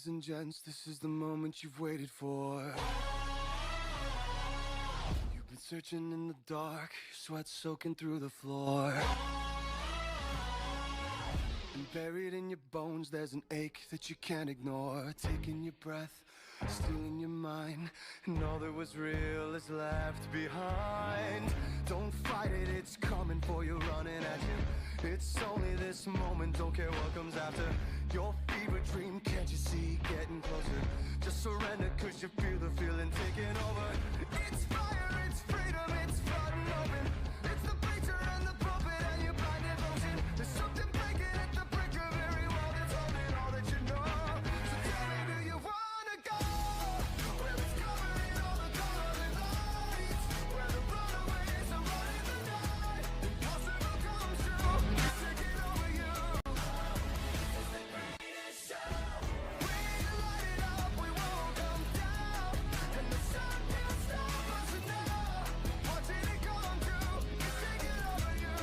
Ladies and gents, this is the moment you've waited for. You've been searching in the dark, sweat soaking through the floor. And buried in your bones, there's an ache that you can't ignore. Taking your breath, stealing your mind, and all that was real is left behind. Don't fight it, it's coming for you, running at you. It's only this moment, don't care what comes after. Your fever dream, can't you see, getting closer. Just surrender, cause you feel the feeling taking over. It's fire, it's freedom, it's flooding open. It's the preacher and the prophet and your blind devotion. There's something breaking at the brink of every wall that's holding all that you know. So tell me, do you wanna go where it's covering all the colored lights, where the runaways are running the night? Impossible comes true, it's taking over you. We light it up, we won't come down, and the sun can't stop us now. Watching it come true, it's taking over you.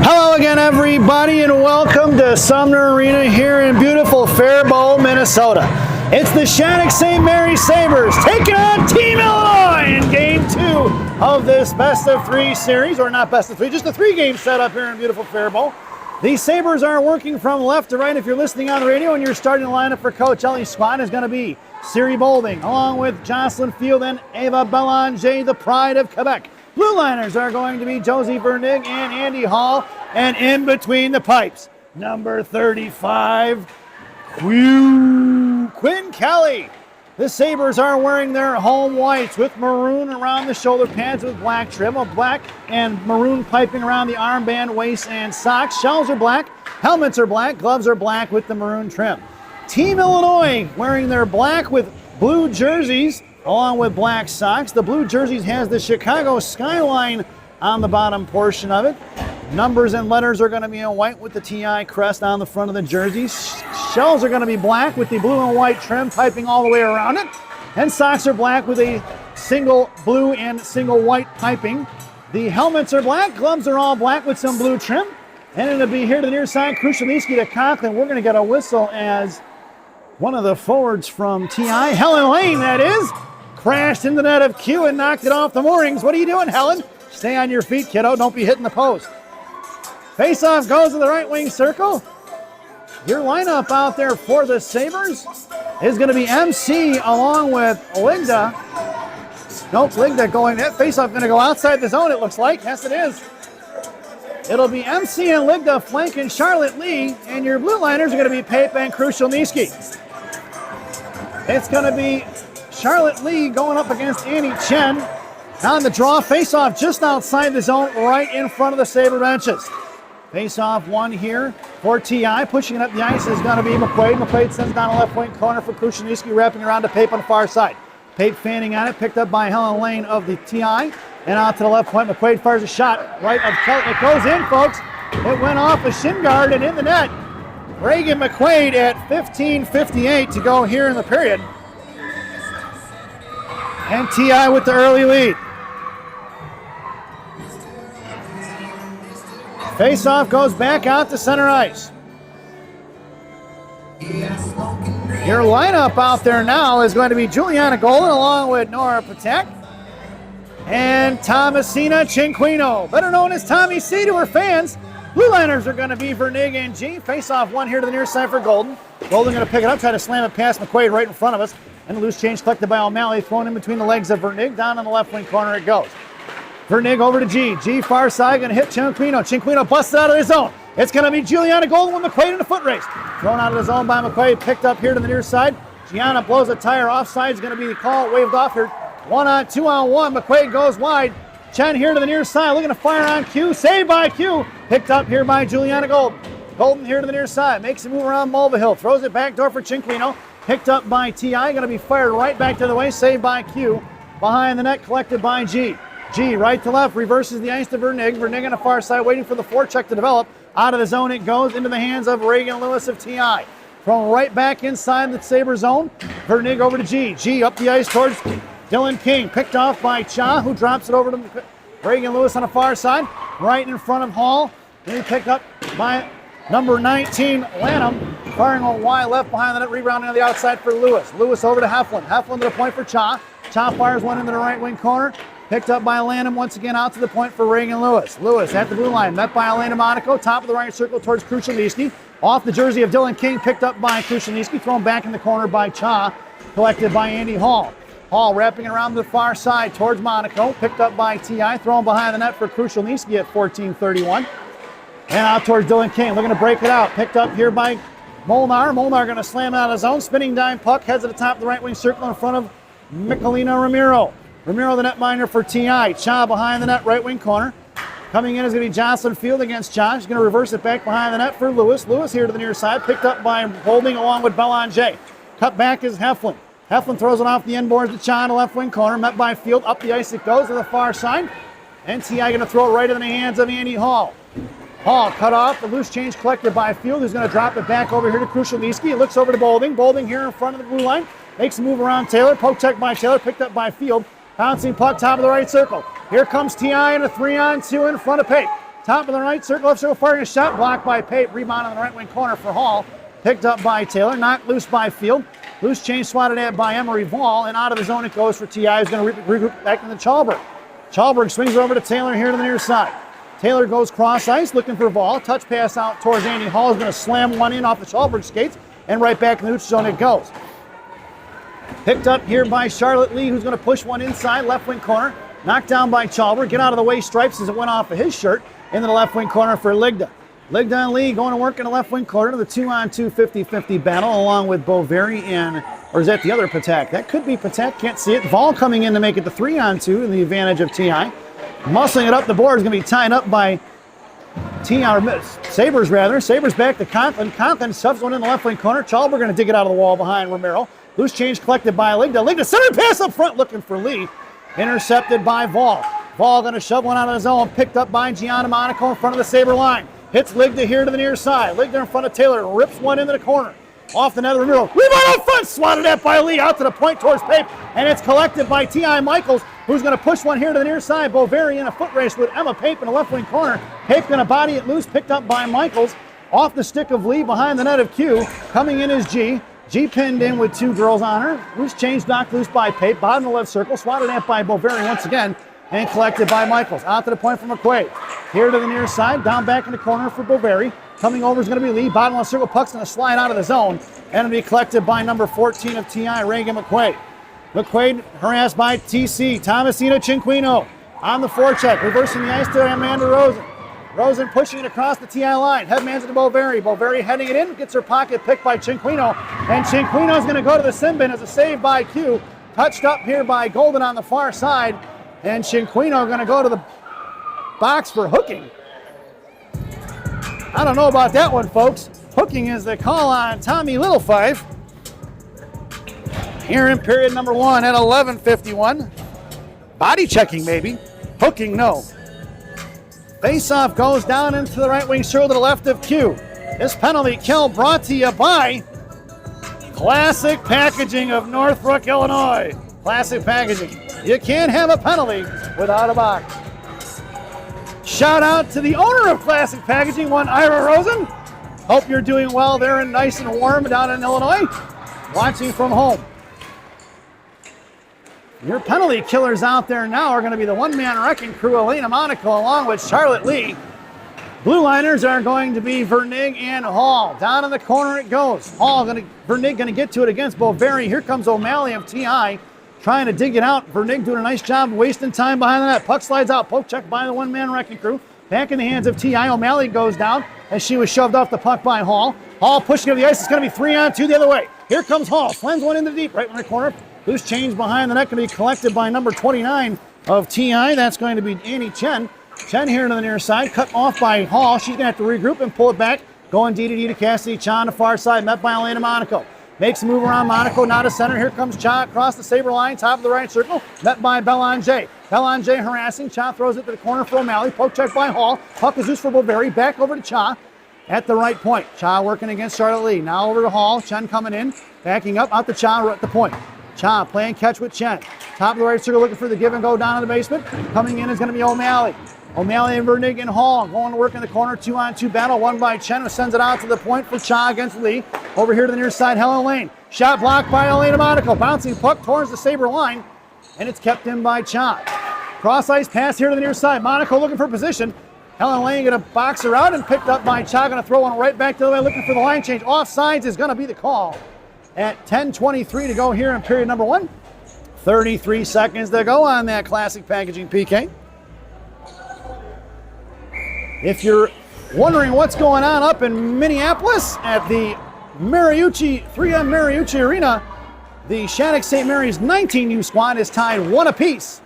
Hello again, everybody, and welcome to Sumner Arena here in beautiful Faribault, Minnesota. It's the Shattuck St. Mary Sabres taking on Team Illinois in Game 2 of this best of 3 series, or not best of 3, just a 3-game setup here in beautiful Faribault. The Sabres are working from left to right. If you're listening on the radio, and your starting lineup for Coach Ellie's squad is going to be Siri Bolding, along with Jocelyn Field and Ava Belanger, the pride of Quebec. Blue liners are going to be Josie Vernig and Andy Hall, and in between the pipes, number 35, Quinn Kelly. The Sabres are wearing their home whites with maroon around the shoulder pads with black trim, of black and maroon piping around the armband, waist, and socks. Shells are black, helmets are black, gloves are black with the maroon trim. Team Illinois wearing their black with blue jerseys along with black socks. The blue jerseys has the Chicago skyline on the bottom portion of it. Numbers and letters are going to be in white with the TI crest on the front of the jersey. Shells are going to be black with the blue and white trim piping all the way around it. And socks are black with a single blue and single white piping. The helmets are black, gloves are all black with some blue trim. And it'll be here to the near side, Krushelnicki to Conklin. We're going to get a whistle as one of the forwards from TI, Helen Lane that is, crashed into the net of Q and knocked it off the moorings. What are you doing, Helen? Stay on your feet, kiddo. Don't be hitting the post. Face-off goes to the right wing circle. Your lineup out there for the Sabres is going to be MC along with Ligda. Nope, Ligda going, that face-off going to go outside the zone, it looks like. Yes, it is. It'll be MC and Ligda flanking Charlotte Lee, and your blue liners are going to be Pape and Krushelnicki. It's going to be Charlotte Lee going up against Annie Chen. On the draw, face-off just outside the zone, right in front of the Sabre benches. Face-off one here for TI. Pushing it up the ice is going to be McQuaid. McQuaid sends down a left wing corner for Krushelnicki, wrapping around to Pape on the far side. Pape fanning on it, picked up by Helen Lane of the TI. And out to the left point, McQuaid fires a shot right of Kelly. It goes in, folks. It went off a shin guard and in the net. Reagan McQuaid at 15:58 to go here in the period. And TI with the early lead. Face-off goes back out to center ice. Your lineup out there now is going to be Juliana Golden along with Nora Patek and Thomasina Cinquino, better known as Tommy C to her fans. Blue liners are going to be Vernig and G. Face-off one here to the near side for Golden. Golden going to pick it up, try to slam it past McQuaid right in front of us. And the loose change collected by O'Malley, thrown in between the legs of Vernig. Down on the left wing corner it goes. Vernig over to G. G far side, going to hit Cinquino. Cinquino busted out of his zone. It's going to be Juliana Golden with McQuaid in the foot race. Thrown out of the zone by McQuaid, picked up here to the near side. Gianna blows a tire offside. Is going to be the call, waved off here. 1-on, 2-on-1. McQuaid goes wide. Chen here to the near side, looking to fire on Q. Saved by Q. Picked up here by Juliana Golden. Golden here to the near side. Makes a move around Mulvihill. Throws it back door for Cinquino. Picked up by TI. Going to be fired right back to the way. Saved by Q. Behind the net, collected by G. G, right to left, reverses the ice to Vernig. Vernig on the far side, waiting for the forecheck to develop. Out of the zone it goes into the hands of Reagan Lewis of TI. Thrown right back inside the Sabre zone. Vernig over to G. G up the ice towards Dylan King. Picked off by Cha, who drops it over to Reagan Lewis on the far side. Right in front of Hall. Then he picked up by number 19, Lanham. Firing on wide left behind the net, rebounding on the outside for Lewis. Lewis over to Heflin. Heflin to the point for Cha. Cha fires one into the right wing corner. Picked up by Lanham once again out to the point for Reagan Lewis. Lewis at the blue line, met by Elena Monaco, top of the right circle towards Krushelnicki. Off the jersey of Dylan King, picked up by Krushelnicki, thrown back in the corner by Cha, collected by Andy Hall. Hall wrapping around the far side towards Monaco, picked up by TI, thrown behind the net for Krushelnicki at 14:31. And out towards Dylan King, looking to break it out. Picked up here by Molnar. Molnar going to slam it out of his own. Spinning dime puck, heads to the top of the right wing circle in front of Michelina Ramiro. Ramiro, the netminder for TI. Cha behind the net, right wing corner. Coming in is going to be Jocelyn Field against Cha. He's going to reverse it back behind the net for Lewis. Lewis here to the near side, picked up by Holding along with Belanger. Cut back is Heflin. Heflin throws it off the end boards to Cha in the left wing corner. Met by Field, up the ice it goes to the far side. And TI going to throw it right into the hands of Andy Hall. Hall cut off, the loose change collected by Field, who's going to drop it back over here to Krushelnicki. It looks over to Bolding. Bolding here in front of the blue line. Makes a move around Taylor. Poke check by Taylor, picked up by Field. Bouncing puck, top of the right circle. Here comes TI in a 3-on-2 in front of Pape. Top of the right circle, left circle, firing a shot, blocked by Pape. Rebound on the right wing corner for Hall. Picked up by Taylor, knocked loose by Field. Loose change swatted at by Emery Vall, and out of the zone it goes for TI, who's going to regroup back into Chalberg. Chalberg swings it over to Taylor here to the near side. Taylor goes cross ice, looking for Vall. Touch pass out towards Andy Hall, is going to slam one in off the Chalberg skates, and right back in the neutral zone it goes. Picked up here by Charlotte Lee, who's going to push one inside, left wing corner. Knocked down by Chalber. Get out of the way, stripes as it went off of his shirt. Into the left wing corner for Ligda. Ligda and Lee going to work in the left wing corner. The 2-on-2 50-50 battle along with Boveri and, or is that the other Patak? That could be Patak, can't see it. Vol coming in to make it the 3-on-2 in the advantage of TI. Muscling it up the board is going to be tied up by Sabres rather. Sabres back to Conklin. Conklin stuffs one in the left wing corner. Chalber going to dig it out of the wall behind Romero. Loose change collected by Ligda. Ligda center pass up front looking for Lee. Intercepted by Vol. Ball going to shove one out of the zone, picked up by Gianna Monaco in front of the Sabre line. Hits Ligda here to the near side. Ligda in front of Taylor, rips one into the corner. Off the net of Ramiro. Rebound out front, swatted at by Lee, out to the point towards Pape, and it's collected by T.I. Michaels, who's going to push one here to the near side. Boveri in a foot race with Emma Pape in the left wing corner. Pape going to body it loose, picked up by Michaels. Off the stick of Lee, behind the net of Q. Coming in is G. G pinned in with two girls on her. Loose change knocked loose by Pape. Bottom of the left circle, swatted at by Boveri once again, and collected by Michaels. Out to the point from McQuaid. Here to the near side, down back in the corner for Boveri. Coming over is going to be Lee. Bottom of the circle, puck's going to slide out of the zone, and it'll be collected by number 14 of TI, Reagan McQuaid. McQuaid harassed by TC. Thomasina Cinquino on the forecheck, reversing the ice to Amanda Rosen. Rosen pushing it across the TI line. Headman's to Boveri. Boveri heading it in, gets her pocket picked by Cinquino, and Cinquino is going to go to the sin bin as a save by Q. Touched up here by Golden on the far side, and Cinquino going to go to the box for hooking. I don't know about that one, folks. Hooking is the call on Tommy Littlefife. Here in period number 1 at 11:51. Body checking maybe. Hooking, no. Face-off goes down into the right wing circle to the left of Q. This penalty kill brought to you by Classic Packaging of Northbrook, Illinois. Classic Packaging. You can't have a penalty without a box. Shout out to the owner of Classic Packaging, one Ira Rosen. Hope you're doing well there and nice and warm down in Illinois. Watching from home. Your penalty killers out there now are going to be the one-man wrecking crew, Elena Monaco, along with Charlotte Lee. Blue liners are going to be Vernig and Hall. Down in the corner it goes. Vernig going to get to it against Boveri. Here comes O'Malley of TI. Trying to dig it out. Vernig doing a nice job wasting time behind the net. Puck slides out. Poke check by the one-man wrecking crew. Back in the hands of T.I. O'Malley goes down as she was shoved off the puck by Hall. Hall pushing up the ice. It's going to be 3-on-2 the other way. Here comes Hall. Slams one into the deep right in the corner. Loose change behind the net going to be collected by number 29 of T.I. That's going to be Annie Chen. Chen here to the near side. Cut off by Hall. She's going to have to regroup and pull it back. Going D to Cassidy. Cha on the far side. Met by Elena Monaco. Makes a move around Monaco, now to center. Here comes Cha across the Sabre line, top of the right circle. Met by Belanger. Belanger harassing. Cha throws it to the corner for O'Malley. Poke check by Hall. Puck is loose for Boveri. Back over to Cha at the right point. Cha working against Charlotte Lee. Now over to Hall. Chen coming in. Backing up out to Cha at the point. Cha playing catch with Chen. Top of the right circle looking for the give and go down in the basement. Coming in is going to be O'Malley. O'Malley and Vernig and Hall going to work in the corner. 2-on-2 battle. One by Chen, who sends it out to the point for Cha against Lee. Over here to the near side, Helen Lane. Shot blocked by Elena Monaco. Bouncing puck towards the Sabre line. And it's kept in by Cha. Cross ice pass here to the near side. Monaco looking for position. Helen Lane going to box her out and picked up by Cha. Going to throw one right back the other way looking for the line change. Offsides is going to be the call. At 10:23 to go here in period number 1. 33 seconds to go on that Classic Packaging PK. If you're wondering what's going on up in Minneapolis at the 3M Mariucci Arena, the Shattuck St. Mary's 19U squad is tied 1 apiece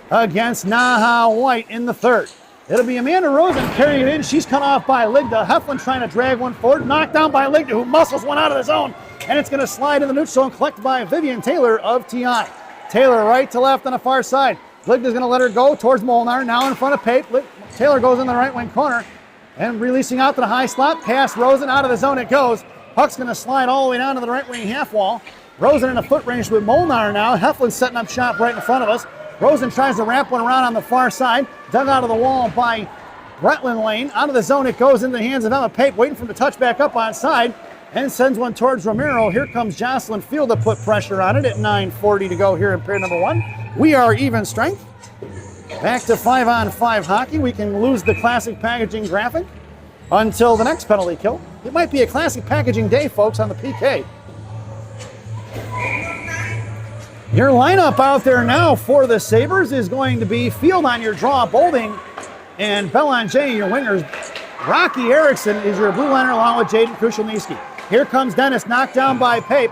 against Naha White in the third. It'll be Amanda Rosen carrying it in. She's cut off by Ligda. Heflin trying to drag one forward. Knocked down by Ligda, who muscles one out of the zone. And it's going to slide in the neutral and collect by Vivian Taylor of TI. Taylor right to left on the far side. Ligda's going to let her go towards Molnar. Now in front of Pape. Taylor goes in the right wing corner and releasing out to the high slot. Past Rosen, out of the zone it goes. Puck's going to slide all the way down to the right wing half wall. Rosen in a foot range with Molnar now. Heflin setting up shop right in front of us. Rosen tries to wrap one around on the far side. Dug out of the wall by Bretland Lane. Out of the zone it goes into the hands of Emma Pape, waiting for him to touch back up on side. And sends one towards Romero. Here comes Jocelyn Field to put pressure on it at 9:40 to go here in period number 1. We are even strength. Back to 5-on-5 hockey. We can lose the Classic Packaging graphic until the next penalty kill. It might be a Classic Packaging day, folks, on the PK. Your lineup out there now for the Sabres is going to be Field on your draw, Bolding, and Belanger, your wingers. Rocky Erickson is your blue liner along with Jaden Krushelnyski. Here comes Dennis, knocked down by Pape.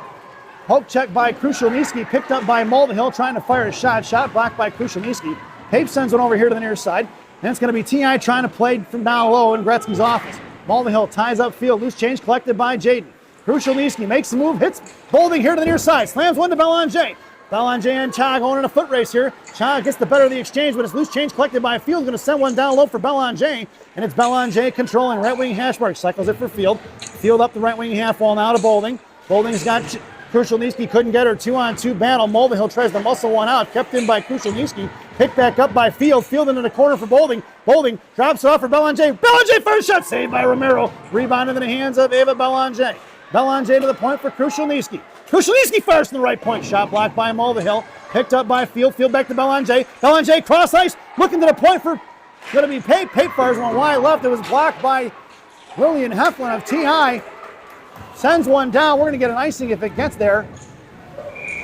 Poke check by Krushelnyski, picked up by Mulvihill, trying to fire a shot. Shot blocked by Krushelnyski. Pape sends one over here to the near side. Then it's going to be T.I. trying to play from down low in Gretzky's office. Mulvihill ties up field. Loose change collected by Jaden. Krushelnyski makes the move, hits Bolding here to the near side. Slams one to Belanger. Belanger and Cha going in a foot race here. Cha gets the better of the exchange, but it's loose change collected by Field. Going to send one down low for Belanger, and it's Belanger controlling right wing hash mark. Cycles it for Field. Field up the right wing half wall now to Bolding. Bolding's got Krushelnyski, couldn't get her. 2-on-2 battle. Mulvihill tries to muscle one out. Kept in by Krushelnyski. Picked back up by Field. Field into the corner for Bolding. Bolding drops it off for Belanger. Belanger first shot saved by Romero. Rebound into the hands of Ava Belanger. Belanger to the point for Krushelnyski. Krushelnyski fires from the right point. Shot blocked by Mulvihill. Picked up by Field. Field back to Belanger. Belanger cross ice. Looking to the point for going to be Pape. Pape fires one wide left. It was blocked by Lillian Heflin of TI. Sends one down. We're going to get an icing if it gets there.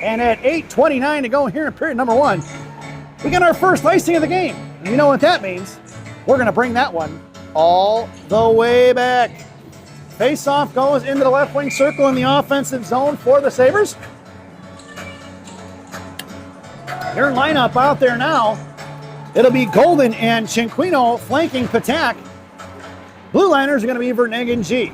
And at 8:29 to go here in period number 1, we get our first icing of the game. And you know what that means. We're going to bring that one all the way back. Face-off goes into the left wing circle in the offensive zone for the Sabres. Their lineup out there now. It'll be Golden and Cinquino flanking Patak. Blue liners are going to be Vernig and G.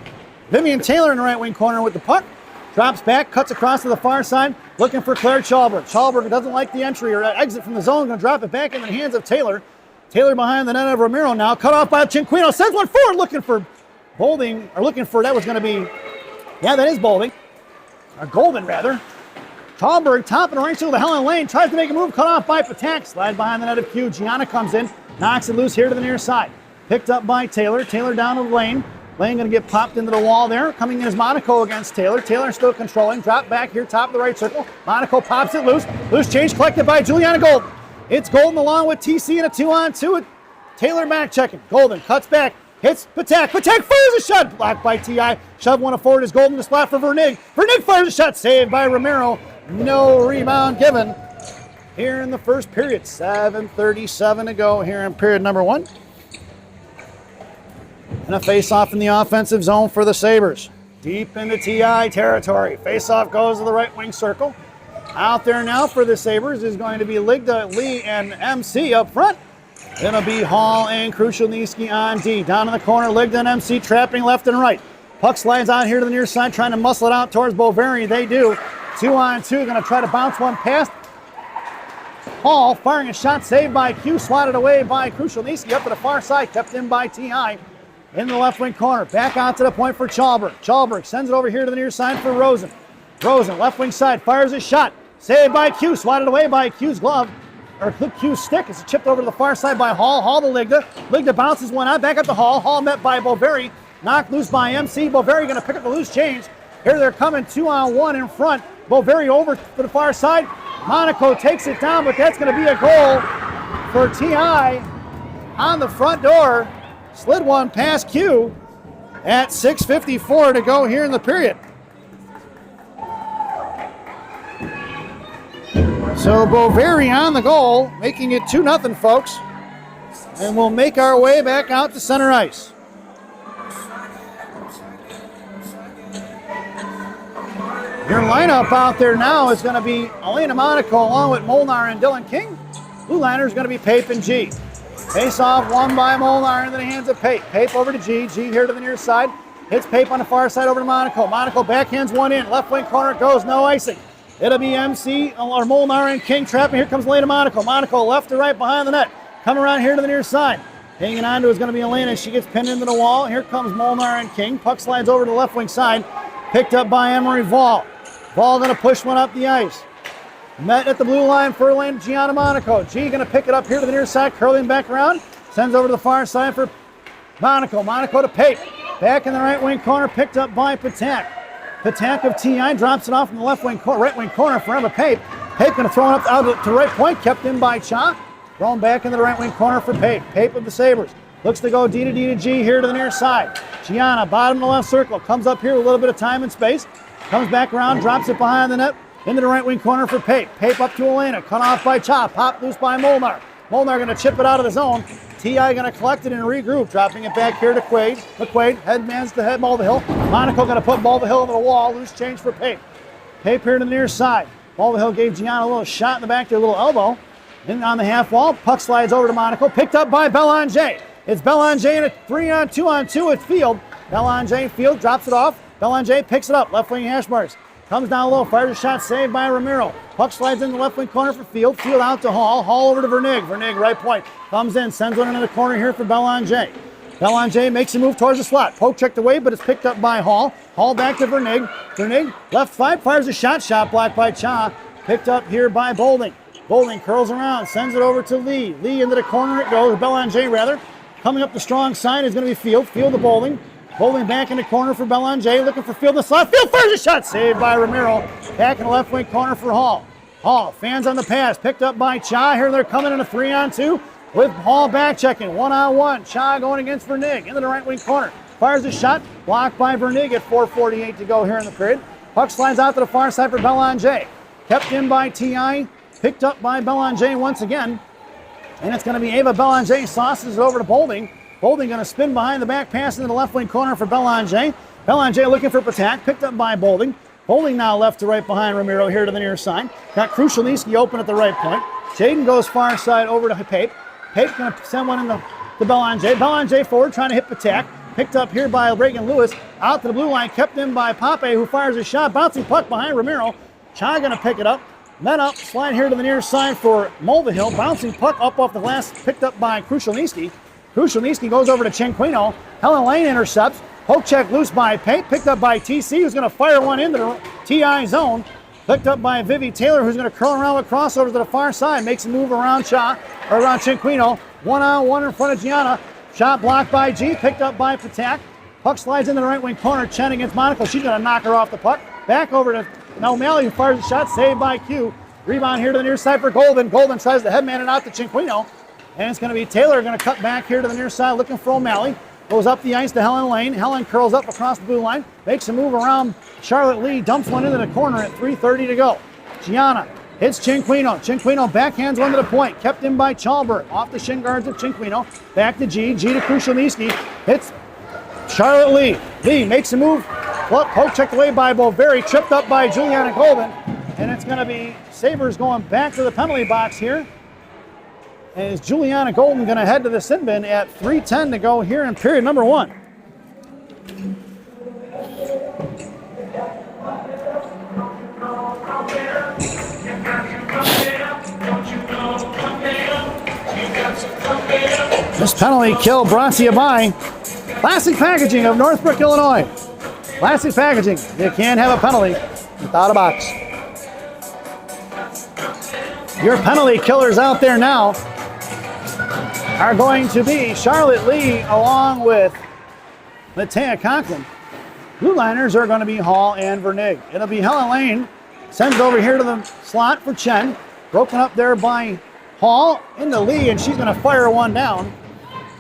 Vivian Taylor in the right wing corner with the puck. Drops back, cuts across to the far side, looking for Claire Chalberg. Chalberg doesn't like the entry or exit from the zone, going to drop it back in the hands of Taylor. Taylor behind the net of Romero now, cut off by Cinquino, sends one forward, looking for Bolding, or looking for, that was going to be, yeah, that is Bolding, or Golden rather. Chalberg, top and right to the Helen Lane, tries to make a move, cut off by Patak, slide behind the net of Q. Gianna comes in, knocks it loose here to the near side. Picked up by Taylor, Taylor down to Lane. Lane going to get popped into the wall there. Coming in is Monaco against Taylor. Taylor still controlling. Drop back here, top of the right circle. Monaco pops it loose. Loose change collected by Juliana Golden. It's Golden along with TC in a 2-on-2. Taylor back checking. Golden cuts back. Hits Patak. Patak fires a shot. Blocked by TI. Shove one forward is Golden to spot for Vernig. Vernig fires a shot. Saved by Romero. No rebound given here in the first period. 7:37 to go here in period number 1. And a face-off in the offensive zone for the Sabres. Deep into TI territory. Face-off goes to the right wing circle. Out there now for the Sabres is going to be Ligda, Lee, and MC up front. It'll be Hall and Krushelnyski on D. Down in the corner, Ligda and MC trapping left and right. Puck slides out here to the near side, trying to muscle it out towards Bovary. They do. 2-on-2, going to try to bounce one past Hall, firing a shot saved by Q, swatted away by Krushelnyski up to the far side, kept in by TI. In the left wing corner, back out to the point for Chalberg. Chalberg sends it over here to the near side for Rosen. Rosen, left wing side, fires a shot. Saved by Q, swatted away by Q's glove, or Q's stick. It's chipped over to the far side by Hall. Hall to Ligda. Ligda bounces one out, back up to Hall. Hall met by Bovary, knocked loose by MC. Bovary going to pick up the loose change. Here they're coming 2-on-1 in front. Bovary over to the far side. Monaco takes it down, but that's going to be a goal for TI on the front door. Slid one past Q at 6:54 to go here in the period. So Bovary on the goal, making it 2-0, folks. And we'll make our way back out to center ice. Your lineup out there now is going to be Elena Monaco along with Molnar and Dylan King. Blue liner is going to be Pape and G. Face off, won by Molnar into the hands of Pape. Pape over to G. G here to the near side. Hits Pape on the far side over to Monaco. Monaco backhands one in. Left wing corner goes. No icing. It'll be MC or Molnar and King trapping. Here comes Elena Monaco. Monaco left to right behind the net. Come around here to the near side. Hanging on to is going to be Elena. She gets pinned into the wall. Here comes Molnar and King. Puck slides over to the left wing side. Picked up by Emery Vall. Vall going to push one up the ice. Met at the blue line for Elena Gianna Monaco. G going to pick it up here to the near side, curling back around. Sends over to the far side for Monaco. Monaco to Pape. Back in the right wing corner, picked up by Patak. Patak of TI drops it off from the left wing right wing corner for Emma Pape. Pape going to throw it up out to right point, kept in by Cha. Thrown back into the right wing corner for Pape. Pape of the Sabres. Looks to go D to D to G here to the near side. Gianna, bottom of the left circle, comes up here with a little bit of time and space. Comes back around, drops it behind the net. Into the right wing corner for Pape. Pape up to Elena. Cut off by Cha. Popped loose by Molnar. Molnar going to chip it out of the zone. TI going to collect it and regroup. Dropping it back here to Quaid. McQuaid. Headman's to head Mulvihill. Monaco going to put Mulvihill into the wall. Loose change for Pape. Pape here to the near side. Mulvihill gave Gianna a little shot in the back to a little elbow. In on the half wall. Puck slides over to Monaco. Picked up by Belanger. It's Belanger in a 3-on-2 with Field. Belanger, Field drops it off. Belanger picks it up. Left wing hash marks. Comes down low, fires a shot, saved by Ramiro. Puck slides in the left wing corner for Field. Field out to Hall. Hall over to Vernig. Vernig right point. Comes in, sends one into the corner here for Belanger. Belanger makes a move towards the slot. Poke checked away, but it's picked up by Hall. Hall back to Vernig. Vernig, left side, fires a shot. Shot blocked by Cha. Picked up here by Bolding. Bolding curls around, sends it over to Lee. Lee into the corner it goes, Belanger rather. Coming up the strong side is going to be Field. Field to Bolding. Bolding back in the corner for Belanger, looking for Field in the slot. Field fires a shot, saved by Ramiro. Back in the left wing corner for Hall. Hall, fans on the pass, picked up by Cha. Here they're coming in a 3-on-2 with Hall back checking, 1-on-1. Cha going against Vernig into the right wing corner. Fires a shot, blocked by Vernig at 4:48 to go here in the period. Puck slides out to the far side for Belanger. Kept in by T.I., picked up by Belanger once again. And it's going to be Ava Belanger, sauces it over to Bolding. Bolding going to spin behind the back pass into the left wing corner for Belanger. Belanger looking for Patak, picked up by Bolding. Bolding now left to right behind Ramiro here to the near side. Got Krushelnyski open at the right point. Jaden goes far side over to Pape. Pape going to send one in to Belanger. Belanger forward trying to hit Patak. Picked up here by Reagan Lewis. Out to the blue line, kept in by Pape, who fires a shot. Bouncing puck behind Ramiro. Chai going to pick it up. Then up, slide here to the near side for Mulvihill. Bouncing puck up off the glass, picked up by Krushelnyski. Krushelnyski goes over to Chinquino. Helen Lane intercepts. Poke check loose by Pape, picked up by TC, who's going to fire one into the TI zone. Picked up by Vivi Taylor, who's going to curl around with crossovers to the far side. Makes a move around around Chinquino. 1-on-1 in front of Gianna. Shot blocked by G, picked up by Patak. Puck slides into the right wing corner. Chen against Monaco. She's going to knock her off the puck. Back over to O'Malley, who fires a shot, saved by Q. Rebound here to the near side for Golden. Golden tries to headman it out to Chinquino. And it's going to be Taylor going to cut back here to the near side looking for O'Malley. Goes up the ice to Helen Lane. Helen curls up across the blue line. Makes a move around Charlotte Lee. Dumps one into the corner at 3:30 to go. Gianna hits Chinquino. Chinquino backhands one to the point. Kept in by Chalbert. Off the shin guards of Chinquino. Back to G. G to Krushelnyski. Hits Charlotte Lee. Lee makes a move. Poke checked away by Boveri. Tripped up by Juliana Golden. And it's going to be Sabres going back to the penalty box here. And is Juliana Golden going to head to the sin bin at 3:10 to go here in period number 1. This penalty kill brought to you by Classic Packaging of Northbrook, Illinois. Classic Packaging. You can't have a penalty without a box. Your penalty killers out there now are going to be Charlotte Lee along with Matea Conklin. Blue liners are going to be Hall and Vernig. It'll be Helen Lane. Sends it over here to the slot for Chen. Broken up there by Hall into Lee, and she's going to fire one down.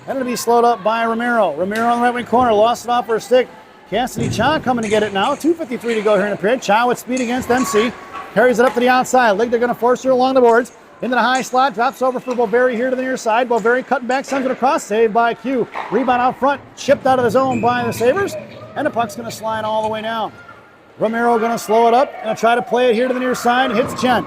And it'll be slowed up by Ramiro. Ramiro on the right wing corner, lost it off her stick. Cassidy Cha coming to get it now. 2:53 to go here in the period. Cha with speed against MC. Carries it up to the outside. Lig, they're going to force her along the boards. Into the high slot, drops over for Boveri here to the near side. Boveri cutting back, sends it across, saved by Q. Rebound out front, chipped out of the zone by the Sabres, and the puck's going to slide all the way down. Ramiro going to slow it up, going to try to play it here to the near side, hits Chen.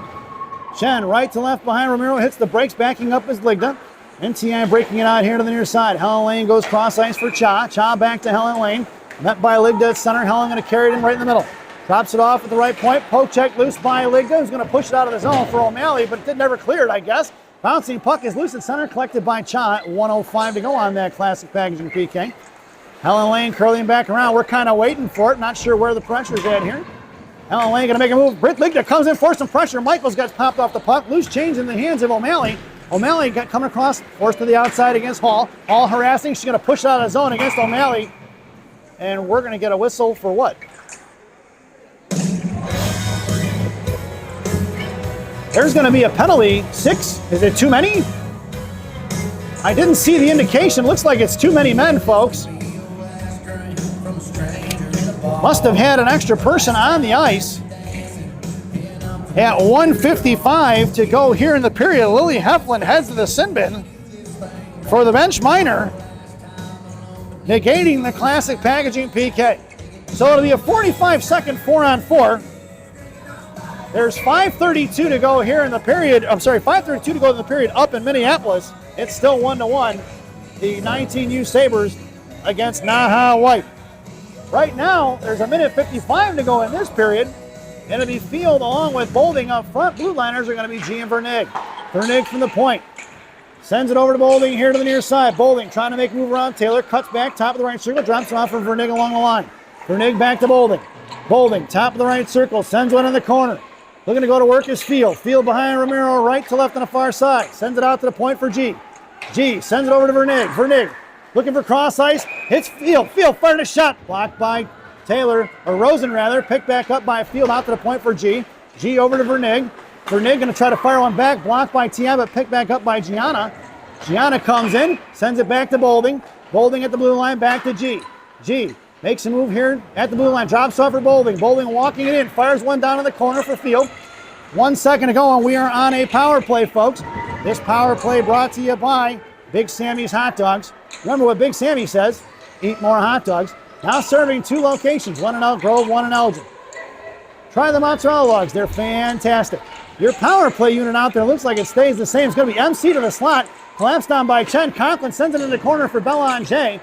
Chen right to left behind Ramiro, hits the brakes, backing up is Ligda. NTI breaking it out here to the near side. Helen Lane goes cross ice for Cha. Cha back to Helen Lane, met by Ligda at center. Helen going to carry it in right in the middle. Drops it off at the right point. Poke check loose by Ligda, who's going to push it out of the zone for O'Malley, but it didn't ever clear it, I guess. Bouncing puck is loose at center, collected by Cha at 1:05 to go on that Classic Packaging PK. Helen Lane curling back around. We're kind of waiting for it. Not sure where the pressure's at here. Helen Lane going to make a move. Britt Ligda comes in for some pressure. Michaels gets popped off the puck. Loose change in the hands of O'Malley. O'Malley got coming across, forced to the outside against Hall. Hall harassing. She's going to push it out of the zone against O'Malley. And we're going to get a whistle for what? There's going to be a penalty. 6. Is it too many? I didn't see the indication. Looks like it's too many men, folks. Must have had an extra person on the ice. At 1:55 to go here in the period, Lily Heflin heads to the sin bin for the bench minor, negating the Classic Packaging PK. So it'll be a 45-second 4-on-4. There's 5:32 to go here in the period. 5:32 to go in the period up in Minneapolis. It's still 1-1. The 19U Sabres against Naha White. Right now, there's a minute 55 to go in this period. It'll be Field along with Bolding up front. Blue liners are going to be G and Vernig. Vernig from the point. Sends it over to Bolding here to the near side. Bolding trying to make a move around Taylor. Cuts back, top of the right circle. Drops it off for Vernig along the line. Vernig back to Bolding. Bolding, top of the right circle. Sends one in the corner. Looking to go to work is Field. Field behind Romero, right to left on the far side. Sends it out to the point for G. G sends it over to Vernig. Vernig looking for cross ice. Hits Field. Field fired a shot. Blocked by Taylor, or Rosen rather. Picked back up by Field out to the point for G. G over to Vernig. Vernig going to try to fire one back. Blocked by Tian, but picked back up by Gianna. Gianna comes in, sends it back to Bolding. Bolding at the blue line, back to G. G makes a move here at the blue line, drops off for Bolding. Bolding walking it in, fires one down in the corner for Field. 1 second to go, and we are on a power play, folks. This power play brought to you by Big Sammy's Hot Dogs. Remember what Big Sammy says, eat more hot dogs. Now serving 2 locations, one in Elk Grove, one in Elgin. Try the mozzarella logs, they're fantastic. Your power play unit out there looks like it stays the same. It's going to be MC to the slot. Collapsed down by Chen. Conklin sends it in the corner for Belanger.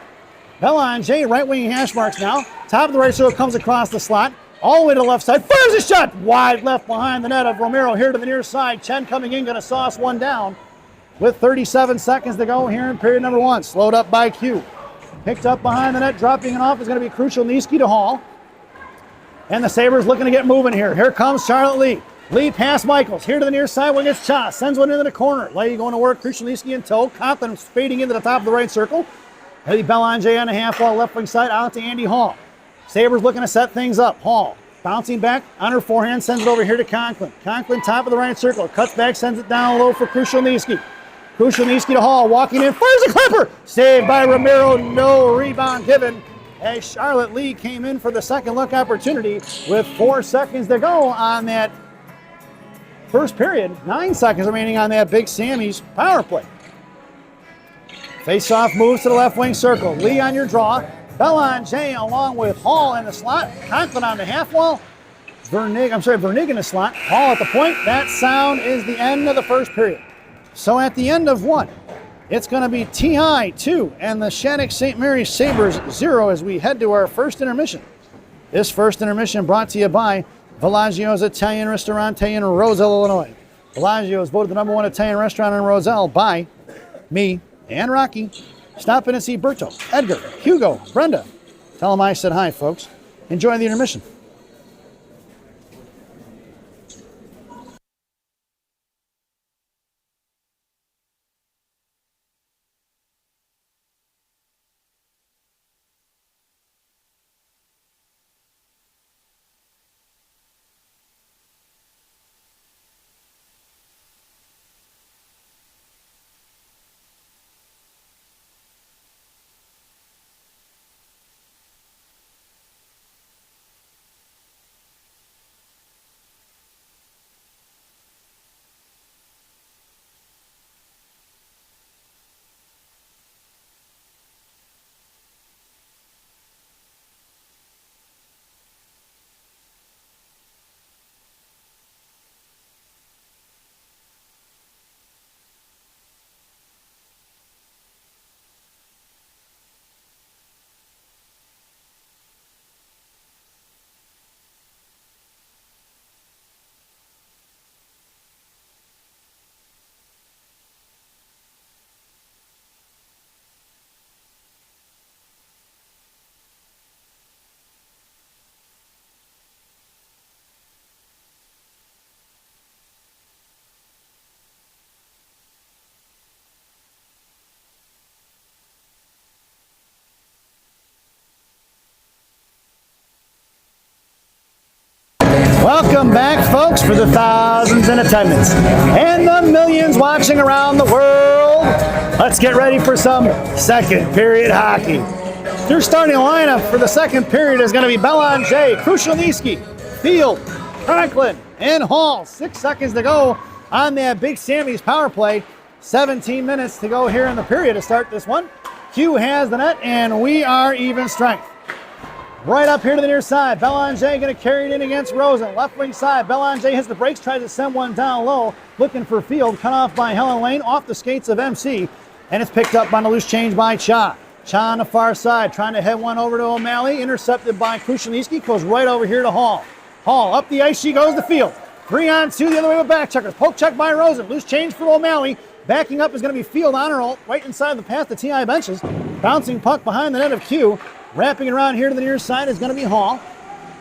Belanger, right wing hash marks now. Top of the right circle comes across the slot. All the way to the left side. Fires a shot. Wide left behind the net of Romero here to the near side. Chen coming in, going to sauce one down with 37 seconds to go here in period number 1. Slowed up by Q. Picked up behind the net. Dropping it off is going to be Crucial Niski to Hall. And the Sabres looking to get moving here. Here comes Charlotte Lee. Lee past Michaels. Here to the near side wing it's Cha. Sends one into the corner. Lady going to work. Krushelnicki in tow. Conklin fading into the top of the right circle. Eddie Belanger on the half wall left wing side out to Andy Hall. Sabres looking to set things up. Hall bouncing back on her forehand. Sends it over here to Conklin. Conklin top of the right circle. Cuts back. Sends it down low for Krushelnicki. Krushelnicki to Hall. Walking in. Fires a clipper. Saved by Romero. No rebound given. As Charlotte Lee came in for the second look opportunity with 4 seconds to go on that first period. 9 seconds remaining on that Big Sammy's power play. Face-off moves to the left wing circle. Lee on your draw. Belanger along with Hall in the slot. Conklin on the half wall. Vernig in the slot. Hall at the point. That sound is the end of the first period. So at the end of 1, it's going to be TI 2 and the Shattuck St. Mary's Sabres 0 as we head to our first intermission. This first intermission brought to you by Villaggio's Italian Ristorante in Roselle, Illinois. Villaggio is voted the #1 Italian restaurant in Roselle by me and Rocky. Stop in and see Berto, Edgar, Hugo, Brenda. Tell them I said hi, folks. Enjoy the intermission. Welcome back, folks, for the thousands in attendance and the millions watching around the world. Let's get ready for some second period hockey. Your starting lineup for the second period is going to be Belanger, Krushelnicki, Field, Conklin, and Hall. 6 seconds to go on that Big Sammy's power play. 17 minutes to go here in the period to start this one. Q has the net, and we are even strength. Right up here to the near side, Belanger going to carry it in against Rosen. Left wing side, Belanger hits the brakes, tries to send one down low, looking for Field, cut off by Helen Lane, off the skates of MC, and it's picked up on a loose change by Cha. Cha on the far side, trying to head one over to O'Malley, intercepted by Krushelnicki, goes right over here to Hall. Hall, up the ice she goes to Field. 3-on-2 the other way with back checkers. Poke check by Rosen. Loose change for O'Malley. Backing up is going to be Field on her right inside the path, the TI benches. Bouncing puck behind the net of Q. Wrapping it around here to the near side is going to be Hall.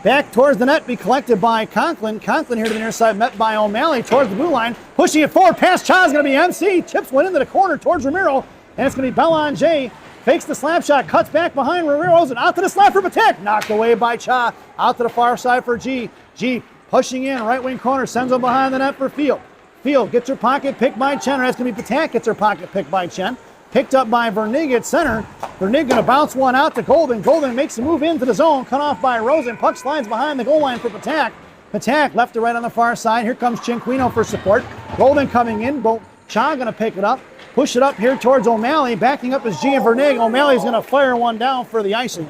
Back towards the net, be collected by Conklin. Conklin here to the near side, met by O'Malley towards the blue line. Pushing it forward, past Cha is going to be MC. Chips went into the corner towards Ramiro, and it's going to be Belanger. Fakes the slap shot, cuts back behind Ramiro's, and out to the slot for Patek. Knocked away by Cha. Out to the far side for G. G pushing in, right wing corner, sends him behind the net for Field. Field gets her pocket picked by Chen, or that's going to be Patek gets her pocket picked by Chen. Picked up by Vernig at center. Vernig going to bounce one out to Golden. Golden makes a move into the zone, cut off by Rosen. Puck slides behind the goal line for Patek. Patek left to right on the far side. Here comes Cinquino for support. Golden coming in. Cha going to pick it up. Push it up here towards O'Malley. Backing up is G and Vernig. O'Malley's going to fire one down for the icing.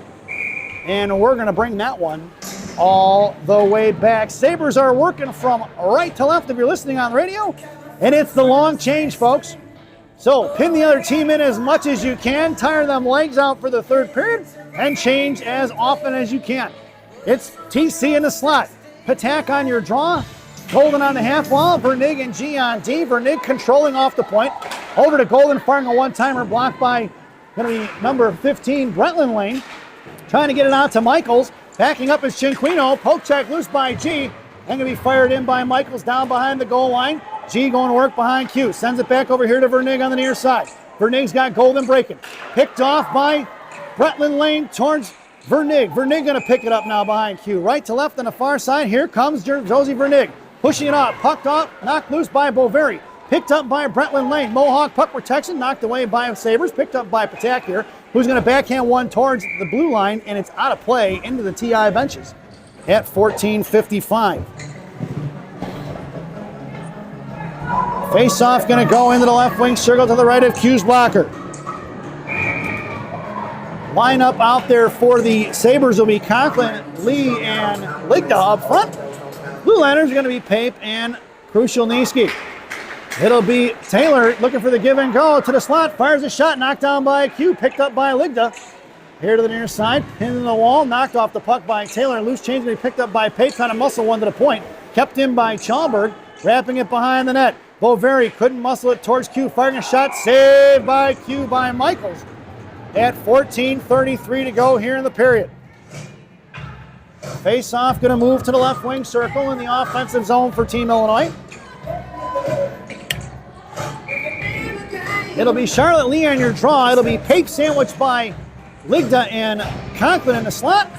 And we're going to bring that one all the way back. Sabres are working from right to left if you're listening on the radio. And it's the long change, folks. So pin the other team in as much as you can. Tire them legs out for the third period. And change as often as you can. It's TC in the slot. Patek on your draw. Golden on the half wall. Vernig and G on D. Vernig controlling off the point. Over to Golden, firing a one-timer blocked by going to be number 15, Brentland Lane. Trying to get it out to Michaels. Backing up is Cinquino. Poke check loose by G. And going to be fired in by Michaels down behind the goal line. G going to work behind Q. Sends it back over here to Vernig on the near side. Vernig's got Golden breaking. Picked off by Brentland Lane towards Vernig. Vernig going to pick it up now behind Q. Right to left on the far side. Here comes Josie Vernig. Pushing it off. Pucked off. Knocked loose by Boveri. Picked up by Brentland Lane. Mohawk puck protection. Knocked away by Sabres. Picked up by Patek here, who's going to backhand one towards the blue line, and it's out of play into the TI benches at 14:55. Face-off going to go into the left wing circle to the right of Q's blocker. Lineup out there for the Sabres will be Conklin, Lee, and Ligda up front. Blue liners are going to be Pape and Krushelnyski. It'll be Taylor looking for the give and go to the slot. Fires a shot, knocked down by Q, picked up by Ligda. Here to the near side, pinned in the wall, knocked off the puck by Taylor. Loose change to be picked up by Pape, trying to muscle one to the point. Kept in by Chalberg, wrapping it behind the net. Boveri couldn't muscle it towards Q, firing a shot, saved by Q by Michaels. At 14:33 to go here in the period. Face-off going to move to the left wing circle in the offensive zone for Team Illinois. It'll be Charlotte Lee on your draw. It'll be Pape sandwiched by Ligda and Conklin in the slot.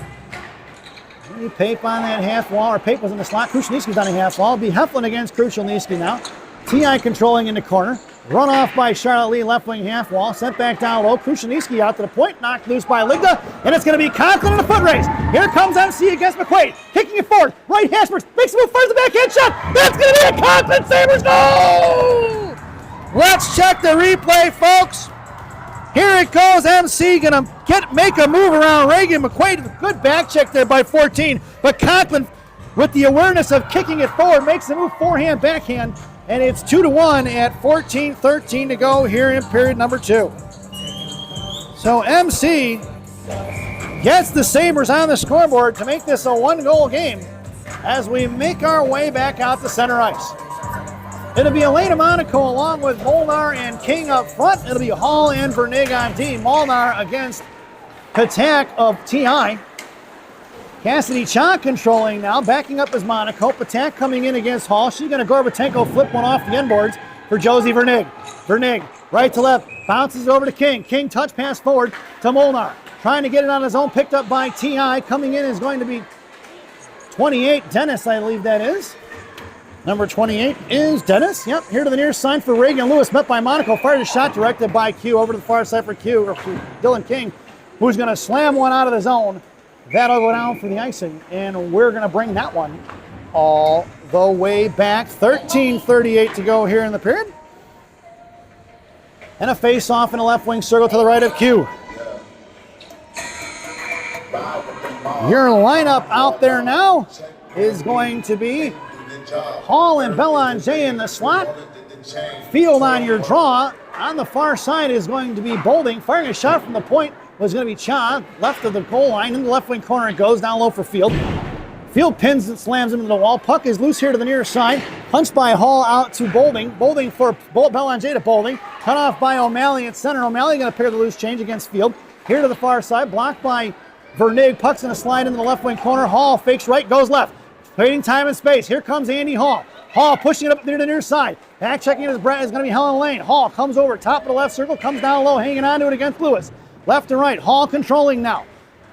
Maybe Pape on that half wall, or Pape was in the slot. Krushelnyski's on the half wall. It'll be Heflin against Krushelnyski now. TI controlling in the corner. Run off by Charlotte Lee, left wing half wall. Sent back down low. Krushelnyski out to the point. Knocked loose by Ligda. And it's going to be Conklin in a foot race. Here comes MC against McQuaid. Kicking it forward. Right Hashford makes a move, fires the backhand shot. That's going to be a Conklin Sabres goal! Let's check the replay, folks. Here it goes. MC going to make a move around Reagan McQuaid. Good back check there by 14. But Conklin, with the awareness of kicking it forward, makes the move forehand, backhand. And it's 2-1 at 14:13 to go here in period number 2. So MC gets the Sabres on the scoreboard to make this a one-goal game as we make our way back out to center ice. It'll be Elena Monaco along with Molnar and King up front. It'll be Hall and Vernig on D. Molnar against Patek of TI. Cassidy Cha controlling now, backing up is Monaco. Patek coming in against Hall. She's going to Gorbatenko flip one off the end boards for Josie Vernig. Vernig, right to left, bounces over to King. King touch pass forward to Molnar. Trying to get it on his own, picked up by TI. Coming in is going to be 28, Dennis, I believe that is. Number 28 is Dennis. Yep, here to the near side for Reagan Lewis, met by Monaco. Fired a shot directed by Q over to the far side for Q, or for Dylan King, who's going to slam one out of the zone. That'll go down for the icing, and we're going to bring that one all the way back. 13:38 to go here in the period. And a face-off in the left wing circle to the right of Q. Your lineup out there now is going to be Hall and Belanger in the slot. Field on your draw. On the far side is going to be Bolding. Firing a shot from the point was going to be Cha, left of the goal line. In the left wing corner it goes, down low for Field. Field pins and slams him into the wall. Puck is loose here to the near side. Punched by Hall out to Bolding. Bolding for Belanger to Bolding. Cut off by O'Malley at center. O'Malley going to pick up the loose change against Field. Here to the far side. Blocked by Vernig. Puck's going to slide into the left wing corner. Hall fakes right, goes left. Waiting time and space. Here comes Andy Hall. Hall pushing it up near the near side. Back checking it is going to be Helen Lane. Hall comes over, top of the left circle, comes down low, hanging on to it against Lewis. Left and right. Hall controlling now.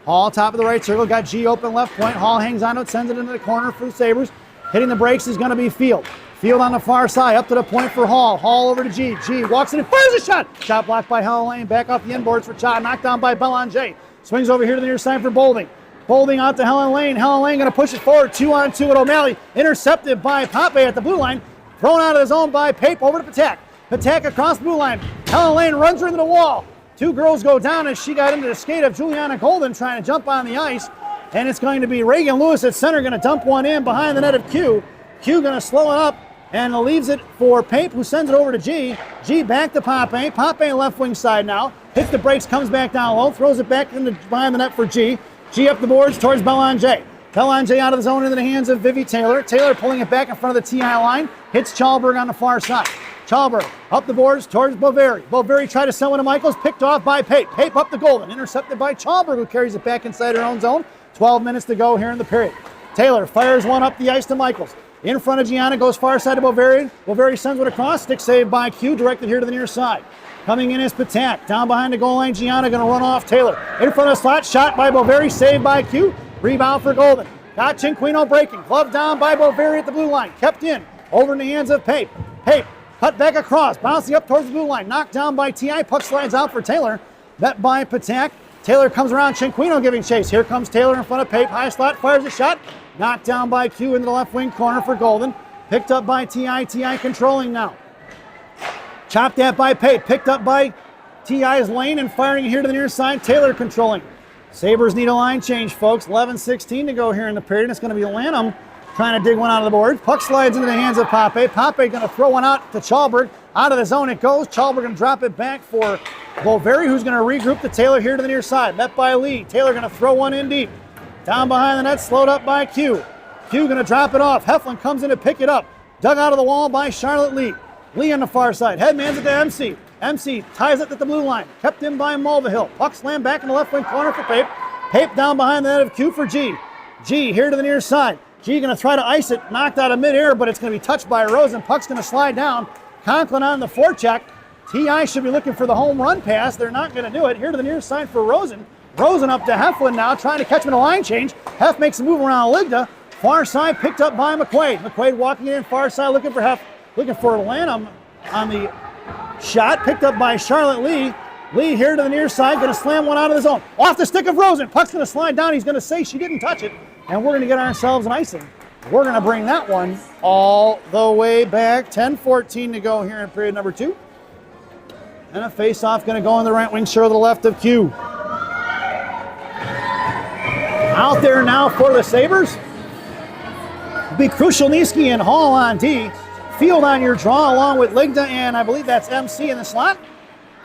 Hall, top of the right circle, got G open left point. Hall hangs on to it, sends it into the corner for the Sabres. Hitting the brakes is going to be Field. Field on the far side, up to the point for Hall. Hall over to G. G walks in and fires a shot. Shot blocked by Helen Lane. Back off the inboards for Cha. Knocked down by Belanger. Swings over here to the near side for Bolding. Bolding out to Helen Lane. Helen Lane going to push it forward. 2-on-2 with O'Malley. Intercepted by Pape at the blue line. Thrown out of the zone by Pape over to Patak. Patak across the blue line. Helen Lane runs her into the wall. Two girls go down as she got into the skate of Juliana Golden trying to jump on the ice. And it's going to be Reagan Lewis at center going to dump one in behind the net of Q. Q going to slow it up and leaves it for Pape, who sends it over to G. G back to Pape. Pape left wing side now. Hits the brakes, comes back down low, throws it back into behind the net for G. G up the boards towards Belanger. Belanger out of the zone into the hands of Vivi Taylor. Taylor pulling it back in front of the TI line. Hits Chalberg on the far side. Chalberg up the boards towards Boveri. Boveri tried to send one to Michaels, picked off by Pape. Pape up the Golden, intercepted by Chalberg, who carries it back inside her own zone. 12 minutes to go here in the period. Taylor fires one up the ice to Michaels. In front of Gianna, goes far side to Boveri. Boveri sends one across, stick saved by Q, directed here to the near side. Coming in is Patak. Down behind the goal line, Gianna going to run off Taylor. In front of the slot, shot by Boveri, saved by Q. Rebound for Golden. Got Cinquino breaking. Glove down by Boveri at the blue line. Kept in. Over in the hands of Pape. Pape cut back across. Bouncing up towards the blue line. Knocked down by TI. Puck slides out for Taylor. Met by Patak. Taylor comes around. Cinquino giving chase. Here comes Taylor in front of Pape. High slot. Fires a shot. Knocked down by Q into the left wing corner for Golden. Picked up by TI. TI controlling now. Chopped at by Pape. Picked up by TI's Lane and firing here to the near side. Taylor controlling. Sabres need a line change, folks. 11:16 to go here in the period. It's going to be Lanham trying to dig one out of the board. Puck slides into the hands of Pape. Pape going to throw one out to Chalberg. Out of the zone it goes. Chalberg going to drop it back for Boveri, who's going to regroup to Taylor here to the near side. Met by Lee. Taylor going to throw one in deep. Down behind the net, slowed up by Q. Q going to drop it off. Heflin comes in to pick it up. Dug out of the wall by Charlotte Lee. Lee on the far side. Headman's it to MC. MC ties it at the blue line. Kept in by Mulvihill. Puck slammed back in the left wing corner for Pape. Pape down behind the net of Q for G. G here to the near side. G going to try to ice it. Knocked out of midair, but it's going to be touched by Rosen. Puck's going to slide down. Conklin on the forecheck. TI should be looking for the home run pass. They're not going to do it. Here to the near side for Rosen. Rosen up to Heflin now, trying to catch him in a line change. Hef makes a move around Ligda. Far side picked up by McQuaid. McQuaid walking in far side looking for Hef. Looking for Lanham on the shot. Picked up by Charlotte Lee. Lee here to the near side, going to slam one out of the zone. Off the stick of Rosen. Puck's going to slide down. He's going to say she didn't touch it. And we're going to get ourselves an icing. We're going to bring that one all the way back. 10:14 to go here in period number 2. And a face-off going to go on the right wing, sure to the left of Q. Out there now for the Sabres. It'll be Krushelnyski and Hall on D. Field on your draw along with Ligda, and I believe that's MC in the slot.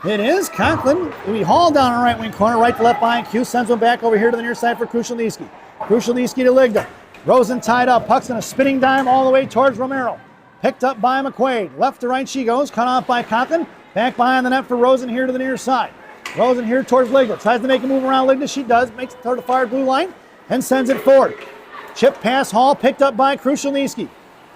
It is. Conklin will be hauled down in the right wing corner, right to left behind Q. Sends one back over here to the near side for Krushelnyski. Krushelnyski to Ligda. Rosen tied up. Puck's in a spinning dime all the way towards Romero. Picked up by McQuaid. Left to right she goes. Cut off by Conklin. Back behind the net for Rosen here to the near side. Rosen here towards Ligda. Tries to make a move around Ligda. She does. Makes it toward the far blue line and sends it forward. Chip pass Hall. Picked up by Krushelnyski.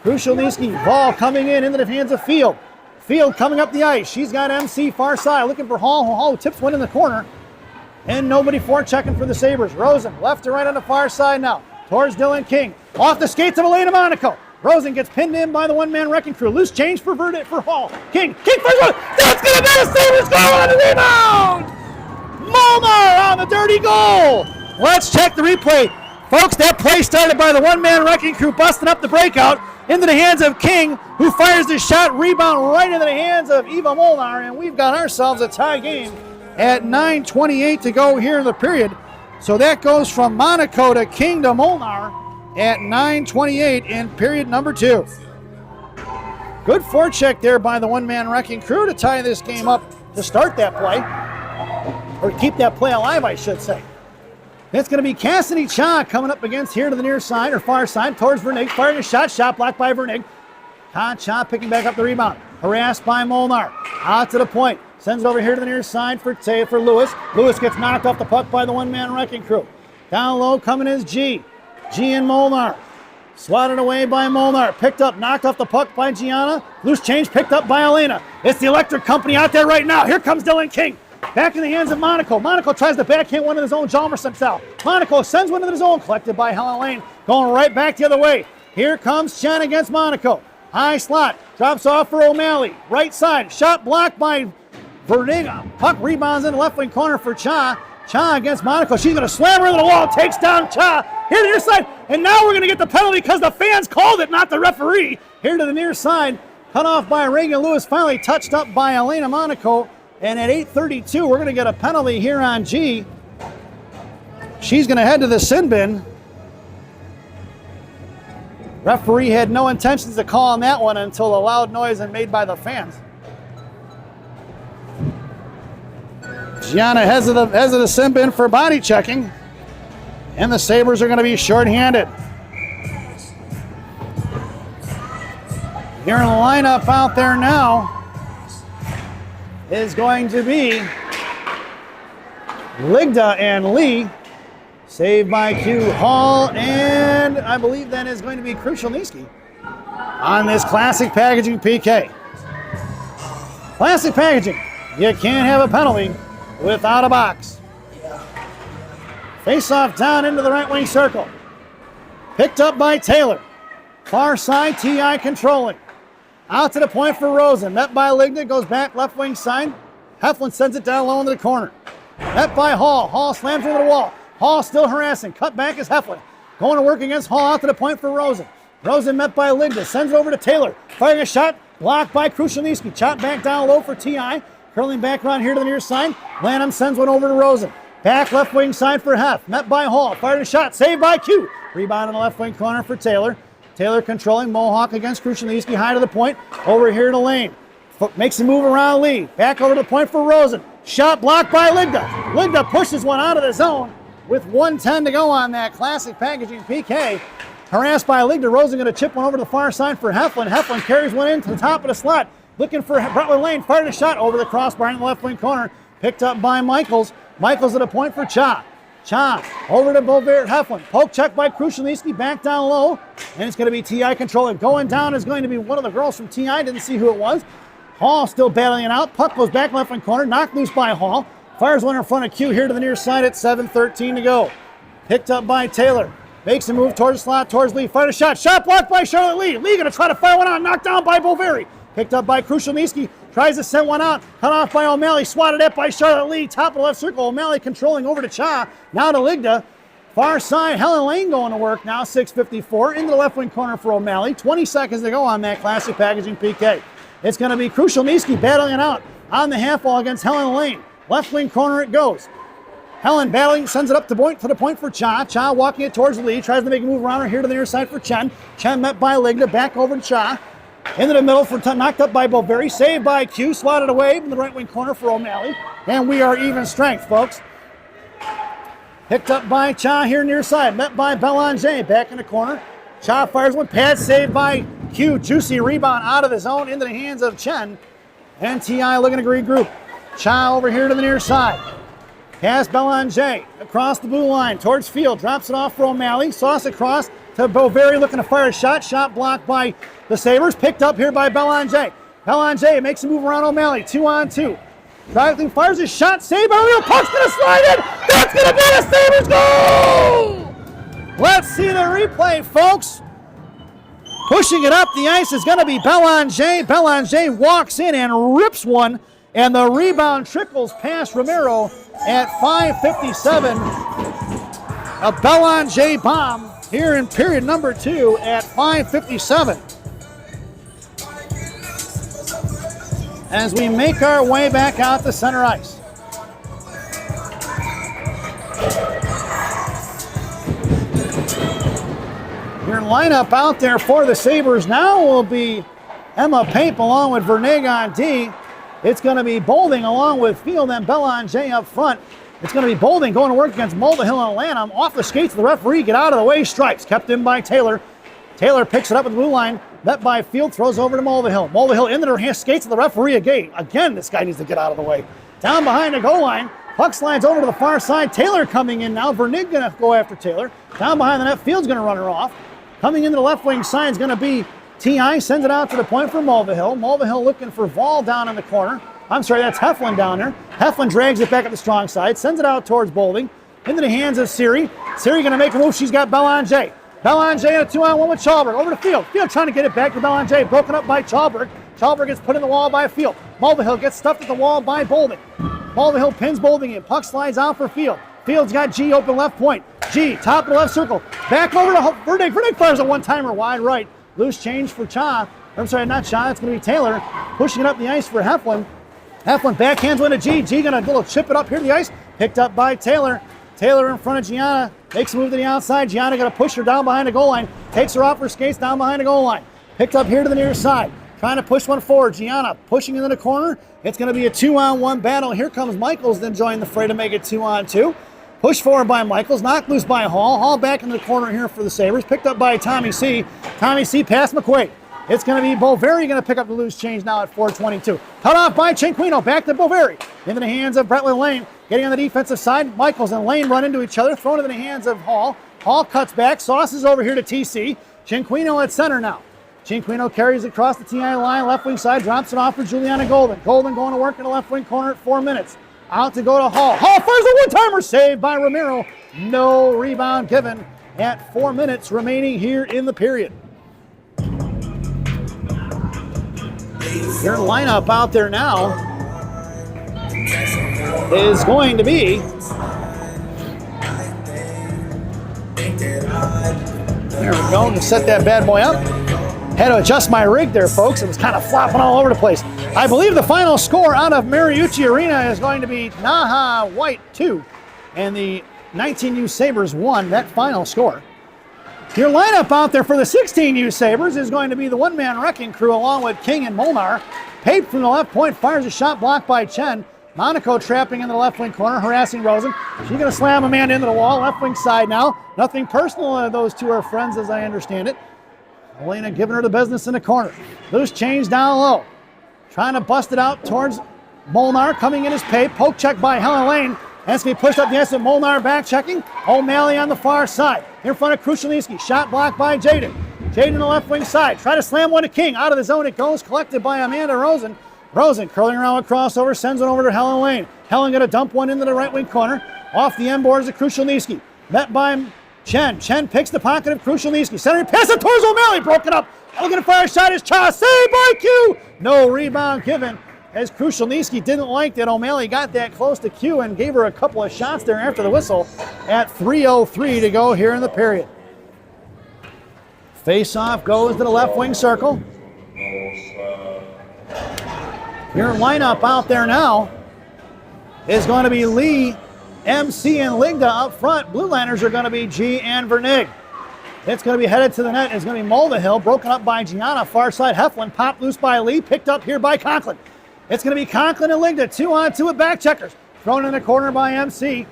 Krushelnyski. Ball coming in into the hands of Field. Field coming up the ice. She's got MC far side looking for Hall. Hall tips one in the corner. And nobody forechecking for the Sabres. Rosen left to right on the far side now. Towards Dylan King. Off the skates of Elena Monaco. Rosen gets pinned in by the one-man wrecking crew. Loose change for Hall. King first one. That's going to be a Sabres goal on the rebound. Molnar on the dirty goal. Let's check the replay. Folks, that play started by the one-man wrecking crew busting up the breakout into the hands of King, who fires the shot. Rebound right into the hands of Eva Molnar, and we've got ourselves a tie game at 9:28 to go here in the period. So that goes from Monaco to King to Molnar at 9:28 in period number 2. Good forecheck there by the one-man wrecking crew to tie this game up to start that play, or keep that play alive, I should say. It's going to be Cassidy Cha coming up against here to the near side or far side towards Vernig, firing a shot blocked by Vernig. Cha picking back up the rebound, harassed by Molnar. Out to the point, sends it over here to the near side for Lewis. Lewis gets knocked off the puck by the one-man wrecking crew. Down low coming is G. G and Molnar. Swatted away by Molnar. Picked up, knocked off the puck by Gianna. Loose change picked up by Elena. It's the Electric Company out there right now. Here comes Dylan King. Back in the hands of Monaco. Monaco tries to backhand one of his own, Jalmerson style. Monaco sends one of his own, collected by Helen Lane. Going right back the other way. Here comes Chen against Monaco. High slot. Drops off for O'Malley. Right side. Shot blocked by Vernig. Puck rebounds in the left wing corner for Cha. Cha against Monaco. She's going to slam her into the wall. Takes down Cha. Here to the near side. And now we're going to get the penalty because the fans called it, not the referee. Here to the near side. Cut off by Reagan Lewis. Finally touched up by Elena Monaco. And at 8:32, we're going to get a penalty here on G. She's going to head to the sin bin. Referee had no intentions to call on that one until a loud noise and made by the fans. Gianna heads to the sin bin for body checking. And the Sabres are going to be shorthanded. Here in the lineup out there now is going to be Ligda and Lee. Saved by Q Hall, and I believe that is going to be Krushelnyski on this Classic Packaging PK. Classic Packaging, you can't have a penalty without a box. Face-off down into the right wing circle. Picked up by Taylor. Far side, TI controlling. Out to the point for Rosen. Met by Ligda, goes back left wing side. Heflin sends it down low into the corner. Met by Hall. Hall slams into the wall. Hall still harassing. Cut back is Heflin. Going to work against Hall out to the point for Rosen. Rosen met by Ligda. Sends it over to Taylor. Firing a shot. Blocked by Krushelnyski. Chopped back down low for TI. Curling back around here to the near side. Lanham sends one over to Rosen. Back left wing side for Hef. Met by Hall. Fired a shot. Saved by Q. Rebound in the left wing corner for Taylor. Taylor controlling. Mohawk against Krushelnyski. High to the point. Over here to Lane. Makes a move around Lee. Back over to the point for Rosen. Shot blocked by Ligda. Ligda pushes one out of the zone with 1:10 to go on that Classic Packaging PK. Harassed by Ligda. Rosen going to chip one over to the far side for Heflin. Heflin carries one into the top of the slot. Looking for Butler Lane. Fired a shot over the crossbar in the left wing corner. Picked up by Michaels. Michaels at a point for Cha. Cha over to Bovaert Heflin. Poke check by Krushelnyski. Back down low. And it's going to be TI controlling. Going down is going to be one of the girls from TI. Didn't see who it was. Hall still battling it out. Puck goes back left wing corner. Knocked loose by Hall. Fires one in front of Q here to the near side at 7:13 to go. Picked up by Taylor. Makes a move towards the slot, towards Lee. Fired a shot. Shot blocked by Charlotte Lee. Lee going to try to fire one out. Knocked down by Boveri. Picked up by Krushelnyski. Tries to send one out. Cut off by O'Malley. Swatted at by Charlotte Lee. Top of the left circle. O'Malley controlling over to Cha. Now to Ligda. Far side. Helen Lane going to work now. 6:54. Into the left wing corner for O'Malley. 20 seconds to go on that Classic Packaging PK. It's going to be Krushelnyski battling it out on the half wall against Helen Lane. Left wing corner it goes. Helen battling, sends it up to the point for Cha. Cha walking it towards Lee. Tries to make a move around her here to the near side for Chen. Chen met by Ligda. Back over to Cha. Into the middle for knocked up by Boveri. Saved by Q. Swatted away from the right wing corner for O'Malley. And we are even strength, folks. Picked up by Cha here near side. Met by Belanger. Back in the corner. Cha fires one. Pad saved by Q. Juicy rebound out of the zone into the hands of Chen. And TI looking to regroup. Cha over here to the near side. Pass Belanger across the blue line towards field. Drops it off for O'Malley. Sauce across to Boveri looking to fire a shot. Shot blocked by the Sabres. Picked up here by Belanger. Belanger makes a move around O'Malley. 2-on-2. Driving fires a shot. Saved by O'Malley. Puck's going to slide in. That's going to be the Sabres goal! Let's see the replay, folks. Pushing it up the ice is going to be Belanger. Belanger walks in and rips one. And the rebound trickles past Romero at 5:57. A Belanger bomb here in period number 2 at 5:57. As we make our way back out to center ice. Your lineup out there for the Sabres now will be Emma Pape along with Vernig on D. It's going to be Bolding along with Field and Belanger up front. It's going to be Bolding going to work against Mulvihill and Lanham. Off the skates of the referee, get out of the way, strikes. Kept in by Taylor. Taylor picks it up at the blue line. Met by Field, throws over to Mulvihill. Mulvihill into the skates of the referee again. Again, this guy needs to get out of the way. Down behind the goal line. Puck slides over to the far side. Taylor coming in now. Vernig going to go after Taylor. Down behind the net, Field's going to run her off. Coming into the left wing side is going to be T.I. Sends it out to the point for Mulvihill. Mulvihill looking for Vol down in the corner. I'm sorry, that's Heflin down there. Heflin drags it back up the strong side. Sends it out towards Bolding. Into the hands of Siri. Siri going to make a move. She's got Belanger. Belanger in a 2-on-1 with Chalberg. Over to Field. Field trying to get it back to Belanger. Broken up by Chalberg. Chalberg gets put in the wall by Field. Mulvihill gets stuffed at the wall by Bolding. Mulvihill pins Bolding in. Puck slides out for Field. Field's got G open left point. G, top of the left circle. Back over to Vernig. Vernig fires a one-timer wide right. Loose change for Cha. I'm sorry, not Cha. It's going to be Taylor. Pushing it up the ice for Heflin. Heflin backhands one to G. G going to little chip it up here to the ice. Picked up by Taylor. Taylor in front of Gianna. Makes a move to the outside. Gianna going to push her down behind the goal line. Takes her off her skates down behind the goal line. Picked up here to the near side. Trying to push one forward. Gianna pushing into the corner. It's going to be a 2-on-1 battle. Here comes Michaels then join the fray to make it 2-on-2. Push forward by Michaels. Knocked loose by Hall. Hall back in the corner here for the Sabres. Picked up by Tommy C. Tommy C past McQuaid. It's going to be Boveri going to pick up the loose change now at 4:22. Cut off by Cinquino. Back to Boveri. Into the hands of Bretland Lane. Getting on the defensive side. Michaels and Lane run into each other. Thrown into the hands of Hall. Hall cuts back. Sauces over here to TC. Cinquino at center now. Cinquino carries across the TI line. Left wing side. Drops it off for Juliana Golden. Golden going to work in the left wing corner at 4 minutes. Out to go to Hall. Hall fires a one-timer, saved by Ramiro. No rebound given at 4 minutes remaining here in the period. Their lineup out there now is going to be there we go, to set that bad boy up. Had to adjust my rig there, folks. It was kind of flopping all over the place. I believe the final score out of Mariucci Arena is going to be Naha White 2 and the 19U Sabres 1, that final score. Your lineup out there for the 16U Sabres is going to be the one-man wrecking crew along with King and Molnar. Pape from the left point fires a shot blocked by Chen. Monaco trapping in the left wing corner, harassing Rosen. She's going to slam a man into the wall, left wing side now. Nothing personal, those two are friends as I understand it. Elena giving her the business in the corner. Loose change down low. Trying to bust it out towards Molnar, coming in his Pape. Poke check by Helen Lane. Has to be pushed up the ice with Molnar back checking. O'Malley on the far side. In front of Krushelnyski. Shot blocked by Jaden. Jaden on the left wing side. Try to slam one to King. Out of the zone it goes. Collected by Amanda Rosen. Rosen curling around with crossover. Sends it over to Helen Lane. Helen going to dump one into the right wing corner. Off the end boards of Krushelnyski. Met by Chen. Chen picks the pocket of Krushelnyski. Centering pass it towards O'Malley. Broken up. Looking to fire a shot is Cha. Saved by Q. No rebound given. As Krushelnyski didn't like that O'Malley got that close to Q and gave her a couple of shots there after the whistle at 3:03 to go here in the period. Face-off goes to the left wing circle. Your lineup out there now is going to be Lee, MC, and Ligda up front. Blue Liners are going to be G and Vernig. It's going to be headed to the net. It's going to be Mulvihill, broken up by Gianna. Far side Heflin, popped loose by Lee, picked up here by Conklin. It's going to be Conklin and Ligda, 2-on-2 with back checkers. Thrown in the corner by MC.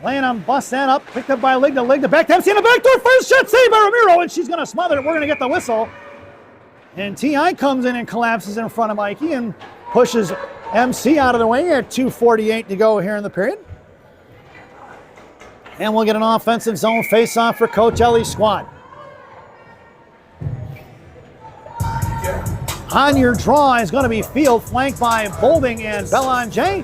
Lanham busts that up, picked up by Ligda. Ligda back to MC in the back door. First shot saved by Ramiro, and she's going to smother it. We're going to get the whistle. And T.I. comes in and collapses in front of Mikey and pushes MC out of the way at 2:48 to go here in the period. And we'll get an offensive zone face-off for Coach Ellie's squad. On your draw is going to be Field, flanked by Bolding and Belanger.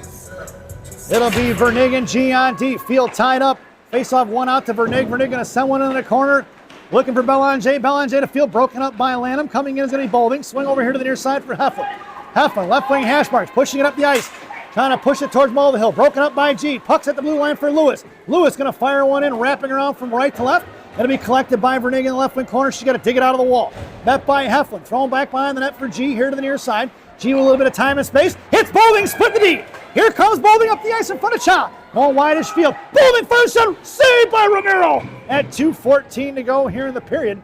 It'll be Vernig and G on D. Field tied up. Face-off one out to Vernig. Vernig going to send one into the corner. Looking for Belanger. Belanger to Field, broken up by Lanham. Coming in is going to be Bolding. Swing over here to the near side for Heflin. Heflin, left wing hash marks, pushing it up the ice. Trying to push it towards Mulvihill. Broken up by G. Puck's at the blue line for Lewis. Lewis going to fire one in, wrapping around from right to left. It'll be collected by Vernig in the left wing corner. She's got to dig it out of the wall. Met by Heflin. Thrown back behind the net for G here to the near side. G with a little bit of time and space. Hits Bolding, split the D. Here comes Bolding up the ice in front of Cha. Going wide-ish Field. Bolding first shot, saved by Romero at 2:14 to go here in the period.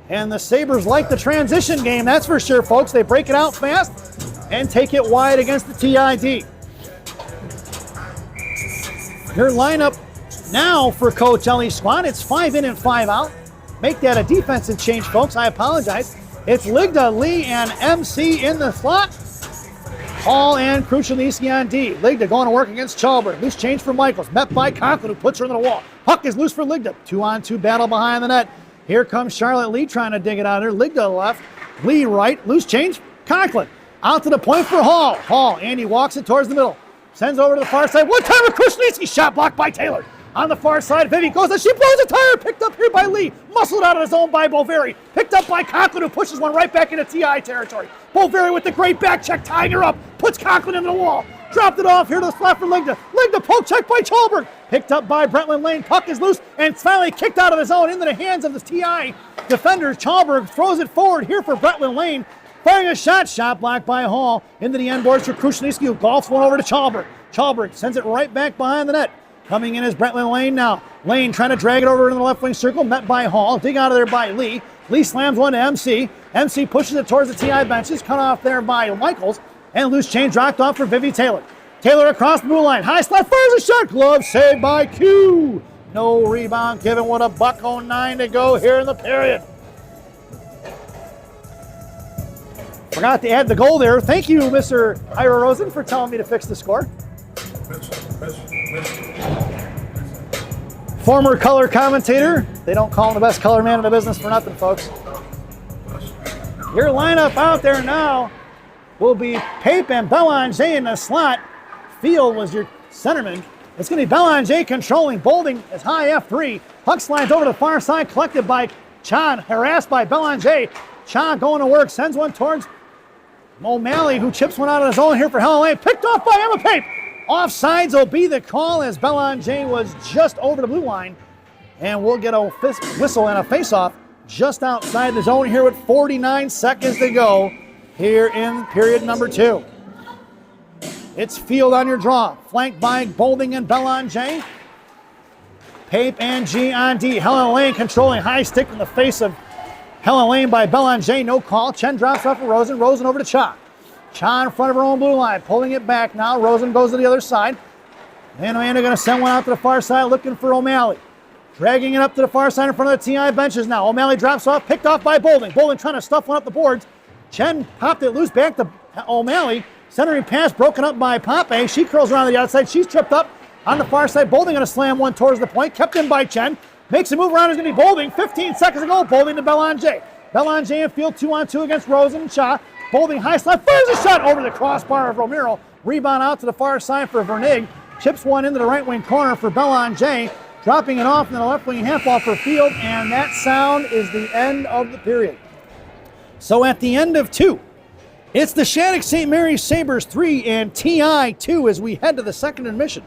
And the Sabres like the transition game, that's for sure, folks. They break it out fast. and take it wide against the TID. Your lineup now for Coach Ellie's squad, it's 5 in and 5 out. Make that a defensive change, folks. I apologize. It's Ligda, Lee, and MC in the slot. Hall and Kruchanowski on D. Ligda going to work against Chalbert. Loose change for Michaels. Met by Conklin, who puts her in the wall. Puck is loose for Ligda. 2-on-2 battle behind the net. Here comes Charlotte Lee trying to dig it out of there. Ligda left. Lee right. Loose change. Conklin. Out to the point for Hall. Hall. Andy walks it towards the middle. Sends over to the far side. One time with Kruchanowski. Shot blocked by Taylor. On the far side, Vivi goes and she blows a tire. Picked up here by Lee. Muscled out of the zone by Boveri. Picked up by Conklin, who pushes one right back into TI territory. Boveri with the great back check, tying her up. Puts Conklin into the wall. Dropped it off here to the slot for Ligda. Ligda poke check by Chalberg. Picked up by Bretland Lane. Puck is loose and it's finally kicked out of the zone into the hands of the TI defenders. Chalberg throws it forward here for Bretland Lane. Firing a shot blocked by Hall into the end boards for Kruchanowski, who golfs one over to Chalberg. Chalberg sends it right back behind the net. Coming in is Bretland Lane now. Lane trying to drag it over into the left wing circle, met by Hall. Dig out of there by Lee. Lee slams one to MC. MC pushes it towards the TI benches, cut off there by Michaels. And loose change dropped off for Vivi Taylor. Taylor across the blue line. High slot, fires a shot. Glove saved by Q. No rebound given with $1:09 to go here in the period. Forgot to add the goal there. Thank you, Mr. Ira Rosen, for telling me to fix the score. Former color commentator. They don't call him the best color man in the business for nothing, folks. Your lineup out there now will be Pape and Belanger in the slot. Field was your centerman. It's going to be Belanger controlling. Bolding is high F3. Puck slides over to the far side, collected by Chan, harassed by Belanger. Chan going to work, sends one towards O'Malley, who chips one out of his own here for Helen Lane. Picked off by Emma Pape. Offsides will be the call as Belanger was just over the blue line. And we'll get a whistle and a face-off just outside the zone here with 49 seconds to go here in period number 2. It's Field on your draw, flanked by Bolding and Belanger. Pape and G on D. Helen Lane controlling high stick in the face of Helen Lane by Belanger. No call. Chen drops off for Rosen. Rosen over to Cha. Cha in front of her own blue line, pulling it back now. Rosen goes to the other side. And Amanda going to send one out to the far side, looking for O'Malley. Dragging it up to the far side in front of the TI benches now. O'Malley drops off, picked off by Bolding. Bolding trying to stuff one up the boards. Chen popped it loose back to O'Malley. Centering pass broken up by Pape. She curls around the outside. She's tripped up on the far side. Bolding going to slam one towards the point. Kept in by Chen. Makes a move around. Is going to be Bolding. 15 seconds to go. Bolding to Belanger. Belanger in field 2-on-2 against Rosen and Cha. Bolding high slot. Fires a shot over the crossbar of Romero. Rebound out to the far side for Vernig. Chips one into the right wing corner for Belanger. Dropping it off in the left wing half ball for Field. And that sound is the end of the period. So at the end of 2, it's the Shattuck St. Mary's Sabres 3 and TI 2 as we head to the second intermission.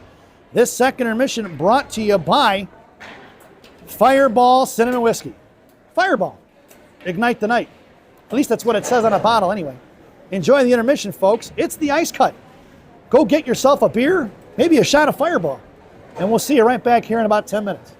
This second intermission brought to you by Fireball Cinnamon Whiskey. Fireball. Ignite the night. At least that's what it says on a bottle anyway. Enjoy the intermission, folks. It's the ice cut. Go get yourself a beer, maybe a shot of Fireball. And we'll see you right back here in about 10 minutes.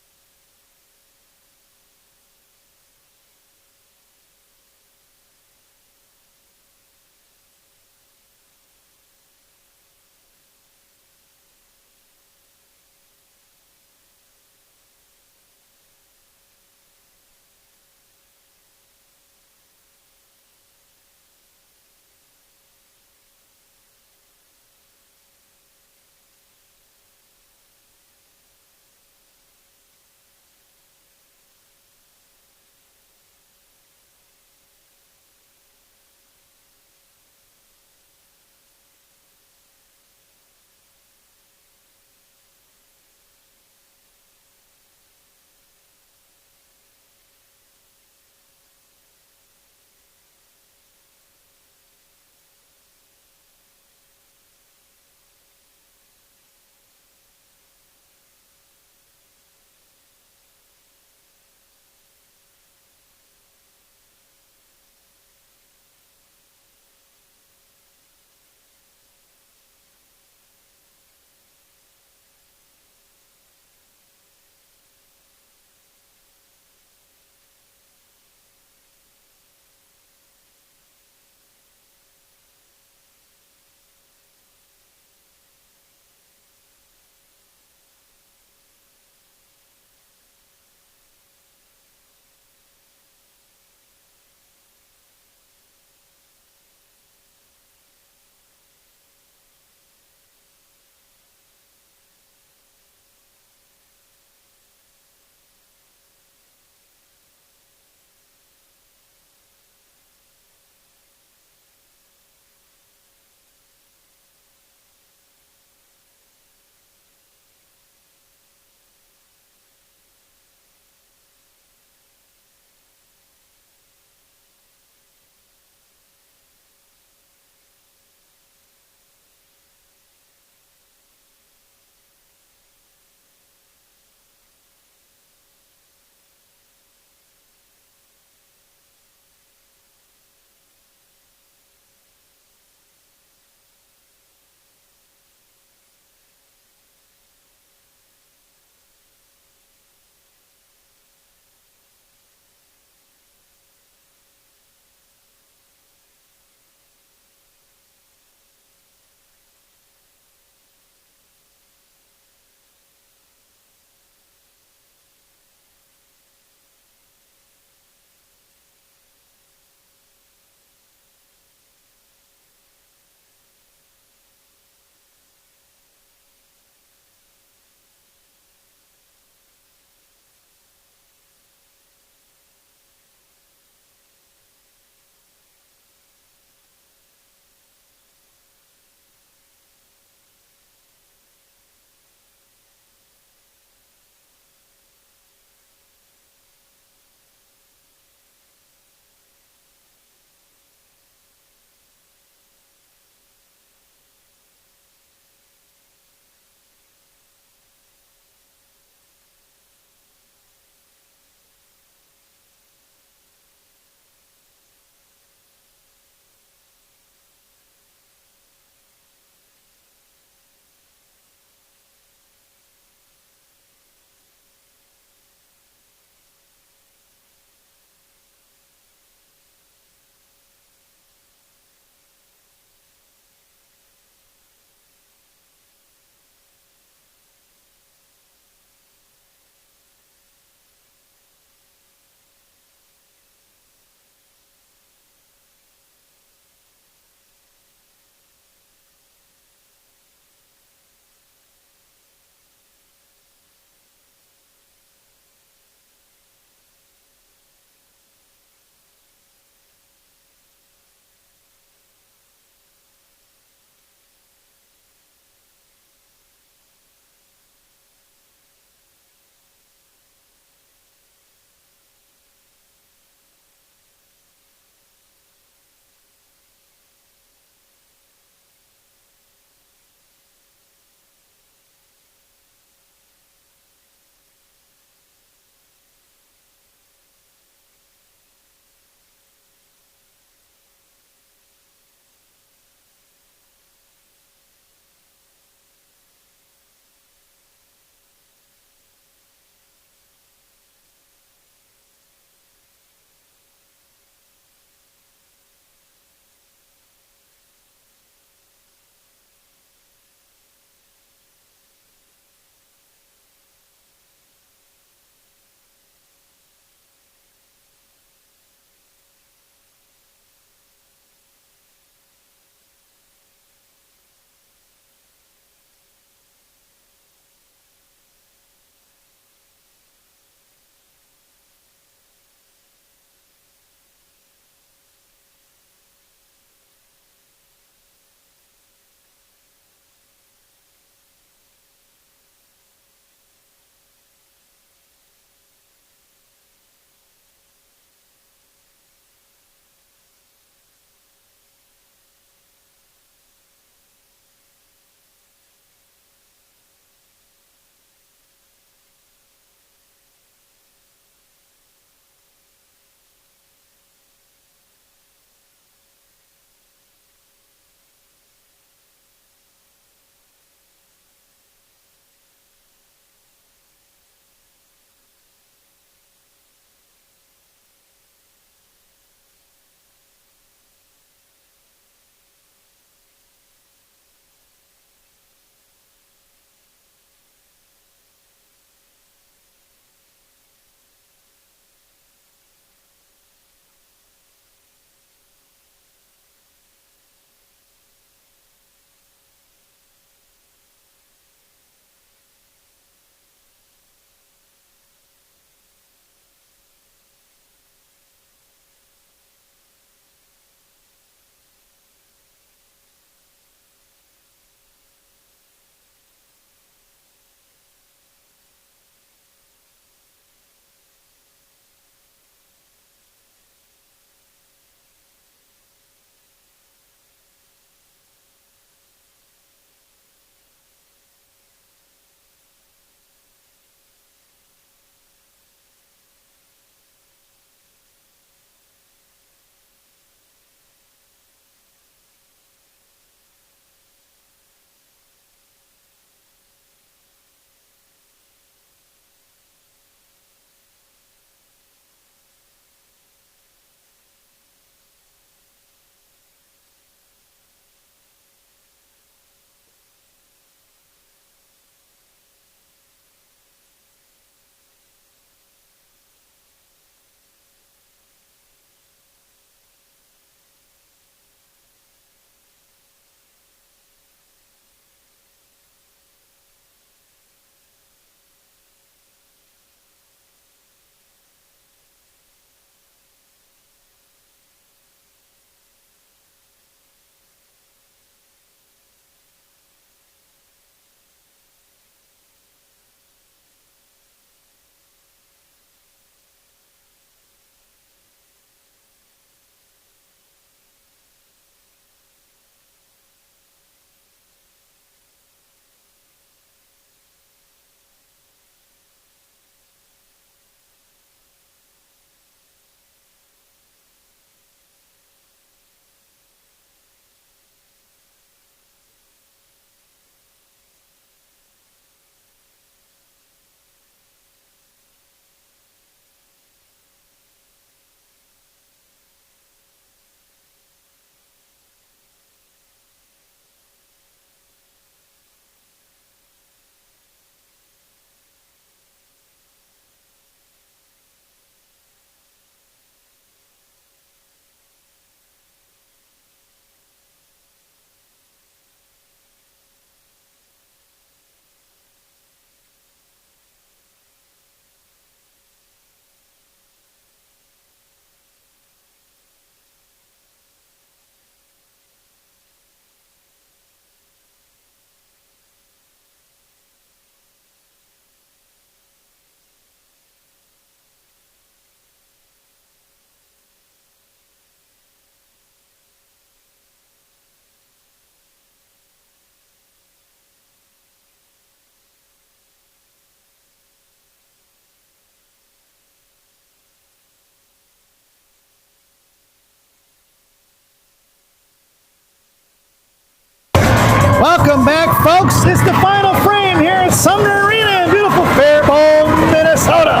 folks. It's the final frame here at Sumner Arena in beautiful Faribault, Minnesota.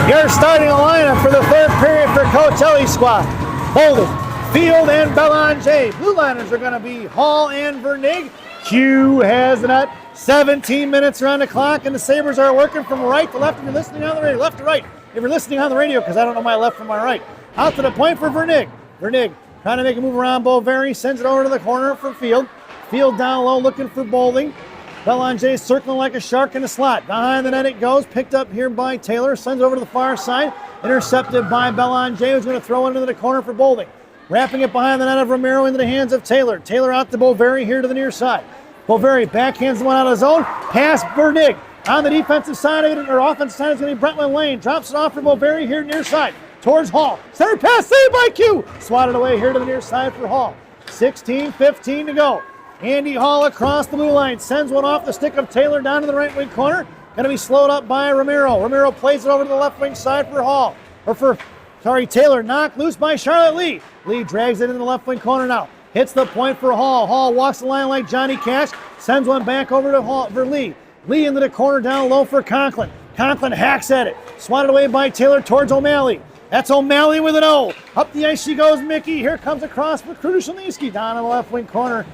Your starting lineup for the third period for Coach Ellie's squad. Bolden, Field, and Belanger. Blue liners are going to be Hall and Vernig. Q has the net. 17 minutes around the clock, and the Sabres are working from right to left if you're listening on the radio. Left to right if you're listening on the radio, because I don't know my left from my right. Out to the point for Vernig. Vernig trying to make a move around Boveri, sends it over to the corner for Field. Field down low looking for Bowling. Belanger circling like a shark in the slot. Behind the net it goes, picked up here by Taylor, sends it over to the far side. Intercepted by Belanger, who's going to throw it into the corner for Bowling. Wrapping it behind the net of Romero into the hands of Taylor. Taylor out to Boveri here to the near side. Boveri backhands the one out of zone. Pass Vernig. On the defensive side, or offensive side, is going to be Brentland Lane. Drops it off for Boveri here near side. Towards Hall. Center pass saved by Q. Swatted away here to the near side for Hall. 16-15 to go. Andy Hall across the blue line. Sends one off the stick of Taylor down to the right wing corner. Going to be slowed up by Romero. Romero plays it over to the left wing side for Hall. Taylor knocked loose by Charlotte Lee. Lee drags it into the left wing corner now. Hits the point for Hall. Hall walks the line like Johnny Cash. Sends one back over to Hall for Lee. Lee into the corner down low for Conklin. Conklin hacks at it. Swatted away by Taylor towards O'Malley. That's O'Malley with an O. Up the ice she goes, Mickey. Here comes across for Krushelnyski down in the left wing corner.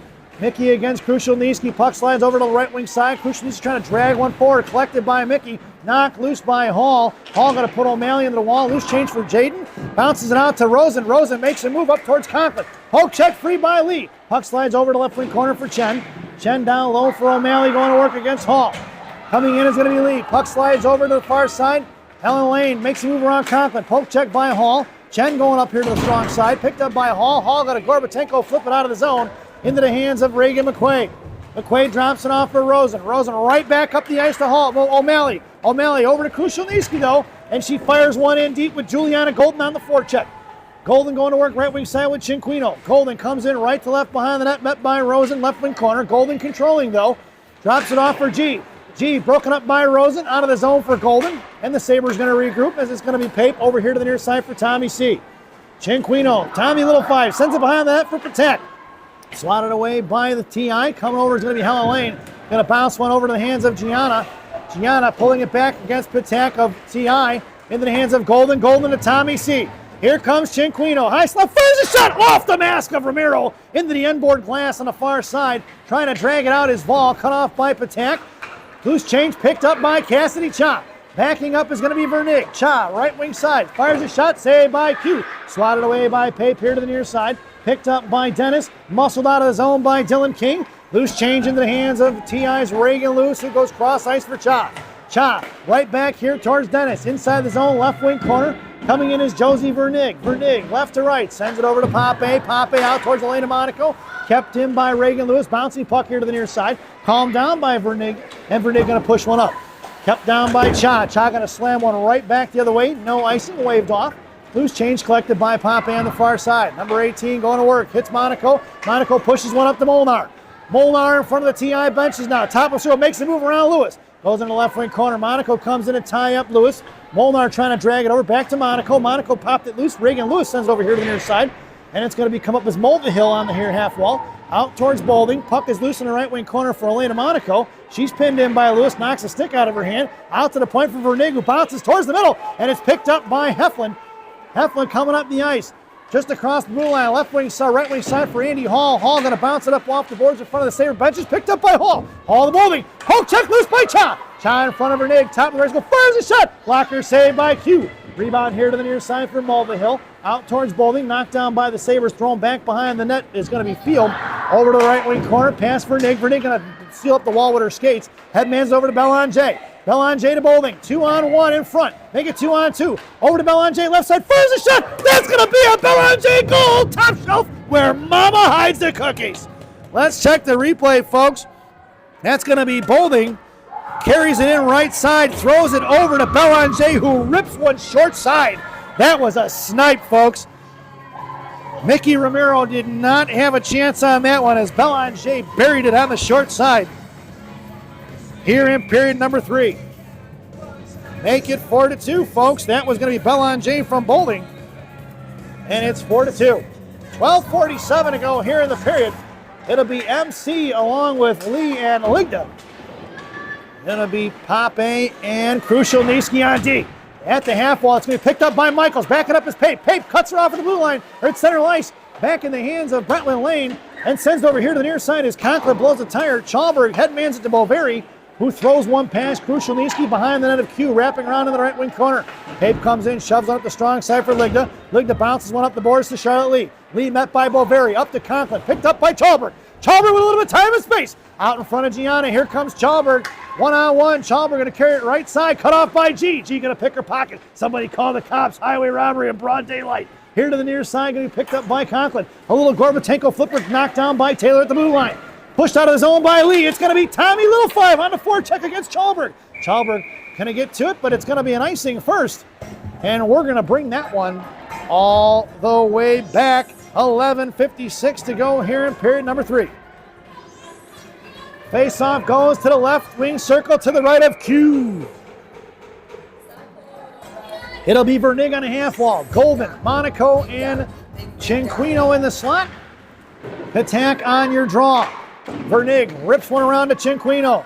Mickey against Krushelnyski. Puck slides over to the right wing side. Krushelnyski trying to drag one forward. Collected by Mickey. Knocked loose by Hall. Hall going to put O'Malley into the wall. Loose change for Jaden. Bounces it out to Rosen. Rosen makes a move up towards Conklin. Poke check free by Lee. Puck slides over to left wing corner for Chen. Chen down low for O'Malley going to work against Hall. Coming in is going to be Lee. Puck slides over to the far side. Ellen Lane makes a move around Conklin. Poke check by Hall. Chen going up here to the strong side. Picked up by Hall. Hall got a Gorbatenko flip it out of the zone into the hands of Reagan McQuaid. McQuaid drops it off for Rosen. Rosen right back up the ice to Hall. O'Malley. O'Malley over to Krushelnyski though. And she fires one in deep with Juliana Golden on the forecheck. Golden going to work right wing side with Cinquino. Golden comes in right to left behind the net, met by Rosen, left wing corner. Golden controlling though. Drops it off for G. G broken up by Rosen, out of the zone for Golden. And the Sabres going to regroup as it's going to be Pape over here to the near side for Tommy C. Cinquino, Tommy Little 5, sends it behind the net for Patek. Slotted away by the TI. Coming over is going to be Helen Lane. Going to bounce one over to the hands of Gianna. Gianna pulling it back against Patek of TI into the hands of Golden. Golden to Tommy C. Here comes Cinquino. High slot, fires a shot off the mask of Romero into the inboard glass on the far side. Trying to drag it out is Vol, cut off by Patek. Loose change picked up by Cassidy Cha. Backing up is going to be Vernig. Cha, right wing side, fires a shot, saved by Q. Swatted away by Pape here to the near side. Picked up by Dennis, muscled out of the zone by Dylan King. Loose change into the hands of TI's Reagan Lewis, who goes cross ice for Cha. Cha, right back here towards Dennis, inside the zone, left wing corner. Coming in is Josie Vernig. Vernig, left to right, sends it over to Pape. Pape out towards Elena Monaco. Kept in by Reagan Lewis, bouncing puck here to the near side. Calmed down by Vernig, and Vernig going to push one up. Kept down by Cha. Cha going to slam one right back the other way. No icing, waved off. Loose change collected by Pape on the far side. Number 18 going to work. Hits Monaco. Monaco pushes one up to Molnar. Molnar in front of the TI benches now. Top of field makes a move around Lewis. Goes in the left wing corner. Monaco comes in to tie up Lewis. Molnar trying to drag it over back to Monaco. Monaco popped it loose. Reagan Lewis sends it over here to the near side. And it's going to be come up as Mulvihill on the here half wall. Out towards Boulding. Puck is loose in the right wing corner for Elena Monaco. She's pinned in by Lewis. Knocks a stick out of her hand. Out to the point for Vernig, who bounces towards the middle. And it's picked up by Heflin. Heflin coming up the ice. Just across the blue line. Left wing side, right wing side for Andy Hall. Hall going to bounce it up off the boards in front of the Sabre benches. Picked up by Hall. Hall the Boulding. Poke check loose by Cha. Cha in front of Vernig. Top of the race. Fires a shot. Blocker saved by Q. Rebound here to the near side for Mulvihill. Out towards Boulding. Knocked down by the Sabres. Thrown back behind the net is going to be Field. Over to the right wing corner. Pass for Vernig. Vernig going to seal up the wall with her skates. Headman's over to Belanger. Belanger to Boulding. 2-on-1 in front. Make it 2-on-2. Over to Belanger. Left side. Fires a shot. That's going to be a Belanger goal. Top shelf where Mama hides the cookies. Let's check the replay, folks. That's going to be Boulding. Carries it in right side, throws it over to Belanger, who rips one short side. That was a snipe, folks. Mickey Romero did not have a chance on that one as Belanger buried it on the short side. Here in period number 3. Make it 4-2, folks. That was going to be Belanger from Boulding. And it's 4-2. 12:47 to go here in the period. It'll be MC along with Lee and Ligda. It'll be Pape and Crucial Niski on D. At the half wall, it's going to be picked up by Michaels. Backing up is Pape. Pape cuts her off at the blue line, or at center ice. Back in the hands of Brentland Lane, and sends it over here to the near side as Conklin blows the tire. Chalberg headmans it to Boveri, who throws one past Crucial Niski behind the net of Q, wrapping around in the right wing corner. Pape comes in, shoves it up the strong side for Ligda. Ligda bounces one up the boards to Charlotte Lee. Lee met by Boveri, up to Conklin, picked up by Chalberg. Chalberg with a little bit of time and space. Out in front of Gianna, here comes Chalberg. One-on-one, Chalberg going to carry it right side, cut off by G. G going to pick her pocket. Somebody call the cops, highway robbery in broad daylight. Here to the near side, going to be picked up by Conklin. A little Gorbatenko flipper knocked down by Taylor at the blue line. Pushed out of the zone by Lee. It's going to be Tommy Little 5 on the forecheck against Chalberg. Chalberg going to get to it, but it's going to be an icing first. And we're going to bring that one all the way back. 11:56 to go here in period number 3. Face-off goes to the left wing circle to the right of Q. It'll be Vernig on the half wall. Golden, Monaco, and Cinquino in the slot. Patak on your draw. Vernig rips one around to Cinquino.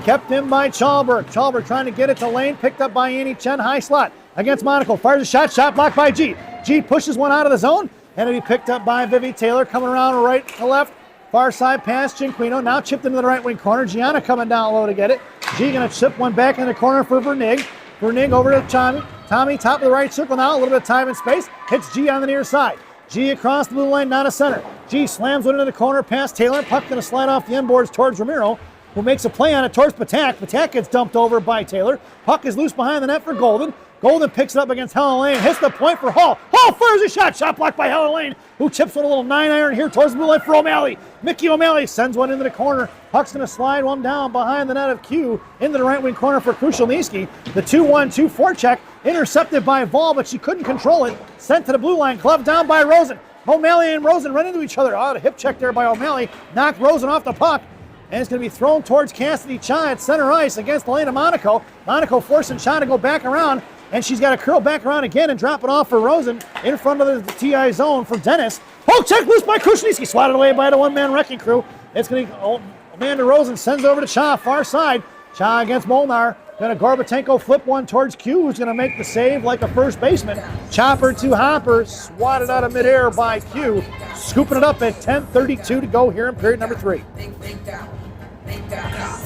Kept in by Chalberg. Chalberg trying to get it to Lane. Picked up by Annie Chen. High slot against Monaco. Fires a shot. Shot blocked by G. G pushes one out of the zone. And it'll be picked up by Vivi Taylor. Coming around right to left. Far side pass, Cinquino. Now chipped into the right wing corner. Gianna coming down low to get it. G going to chip one back in the corner for Vernig. Vernig over to Tommy. Tommy, top of the right circle now. A little bit of time and space. Hits G on the near side. G across the blue line, down to center. G slams one into the corner past Taylor. Puck going to slide off the inboards towards Ramiro, who makes a play on it towards Patak. Patak gets dumped over by Taylor. Puck is loose behind the net for Golden. Golden picks it up against Helen Lane. Hits the point for Hall. Hall fires a shot. Shot blocked by Helen Lane, who chips with a little 9-iron here towards the blue line for O'Malley. Mickey O'Malley sends one into the corner. Puck's going to slide one down behind the net of Q into the right wing corner for Crucial Niski. The 2-1-2 forecheck intercepted by Vol, but she couldn't control it. Sent to the blue line. Gloved down by Rosen. O'Malley and Rosen run into each other. Oh, a hip check there by O'Malley. Knocked Rosen off the puck. And it's going to be thrown towards Cassidy Cha at center ice against Elena Monaco. Monaco forcing Cha to go back around. And she's got to curl back around again and drop it off for Rosen in front of the TI zone for Dennis. Poke check loose by Kushniski. Swatted away by the one-man wrecking crew. It's going to be Amanda Rosen sends it over to Cha, far side. Cha against Molnar. Going to Gorbatenko flip one towards Q, who's going to make the save like a first baseman. Chopper to Hopper, swatted out of midair by Q. Scooping it up at 10:32 to go here in period number 3.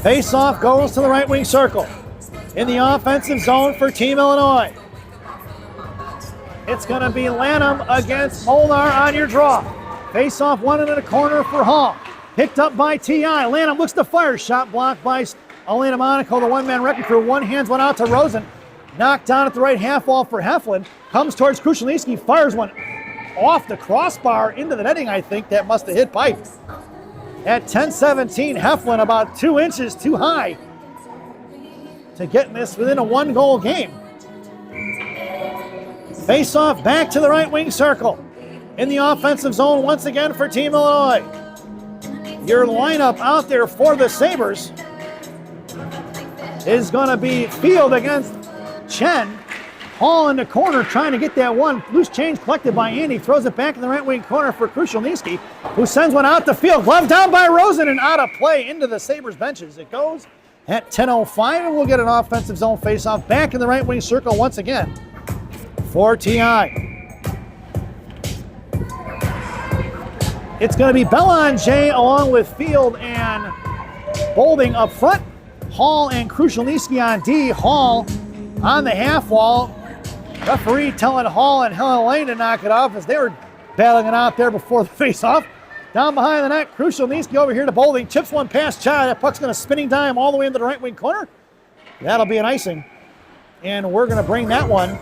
Face-off goes to the right wing circle. In the offensive zone for Team Illinois. It's going to be Lanham against Molnar on your draw. Face-off one into the corner for Hall. Picked up by T.I. Lanham looks to fire. Shot blocked by Elena Monaco, the one-man wrecking crew. One hands one out to Rosen. Knocked down at the right half wall for Heflin. Comes towards Krushalinsky, fires one off the crossbar into the netting, I think. That must have hit pipe. At 10:17, Heflin about 2 inches too high to get this within a 1-goal game. Face-off back to the right wing circle. In the offensive zone once again for Team Illinois. Your lineup out there for the Sabres is going to be Field against Chen. Hall in the corner trying to get that one. Loose change collected by Andy. Throws it back in the right wing corner for Krushelnicki, who sends one out the field. Glove down by Rosen and out of play into the Sabres benches. It goes at 10:05, and we'll get an offensive zone faceoff back in the right wing circle once again for TI. It's going to be Belanger along with Field and Bolding up front. Hall and Krushelnicki on D. Hall on the half wall. Referee telling Hall and Helen Lane to knock it off as they were battling it out there before the face-off. Down behind the net, Krushelnicki over here to Bolding. Chips one past Chai. That puck's going to spinning dime all the way into the right wing corner. That'll be an icing. And we're going to bring that one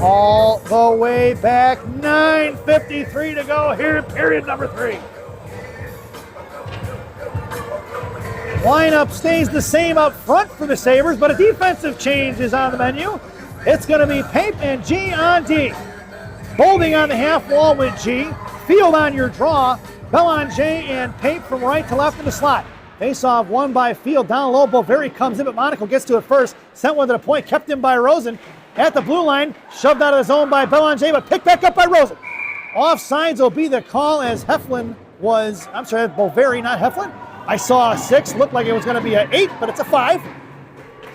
all the way back. 9:53 to go here in period number 3. Lineup stays the same up front for the Sabres, but a defensive change is on the menu. It's going to be Pape and G on D. Bolding on the half wall with G. Field on your draw. Belanger and Pape from right to left in the slot. Face-off won by Field. Down low, Boveri comes in, but Monaco gets to it first. Sent one to the point, kept in by Rosen. At the blue line, shoved out of the zone by Belanger, but picked back up by Rosen. Offsides will be the call as Heflin was, I'm sorry, Boveri, not Heflin. I saw a 6, looked like it was going to be an 8, but it's a 5.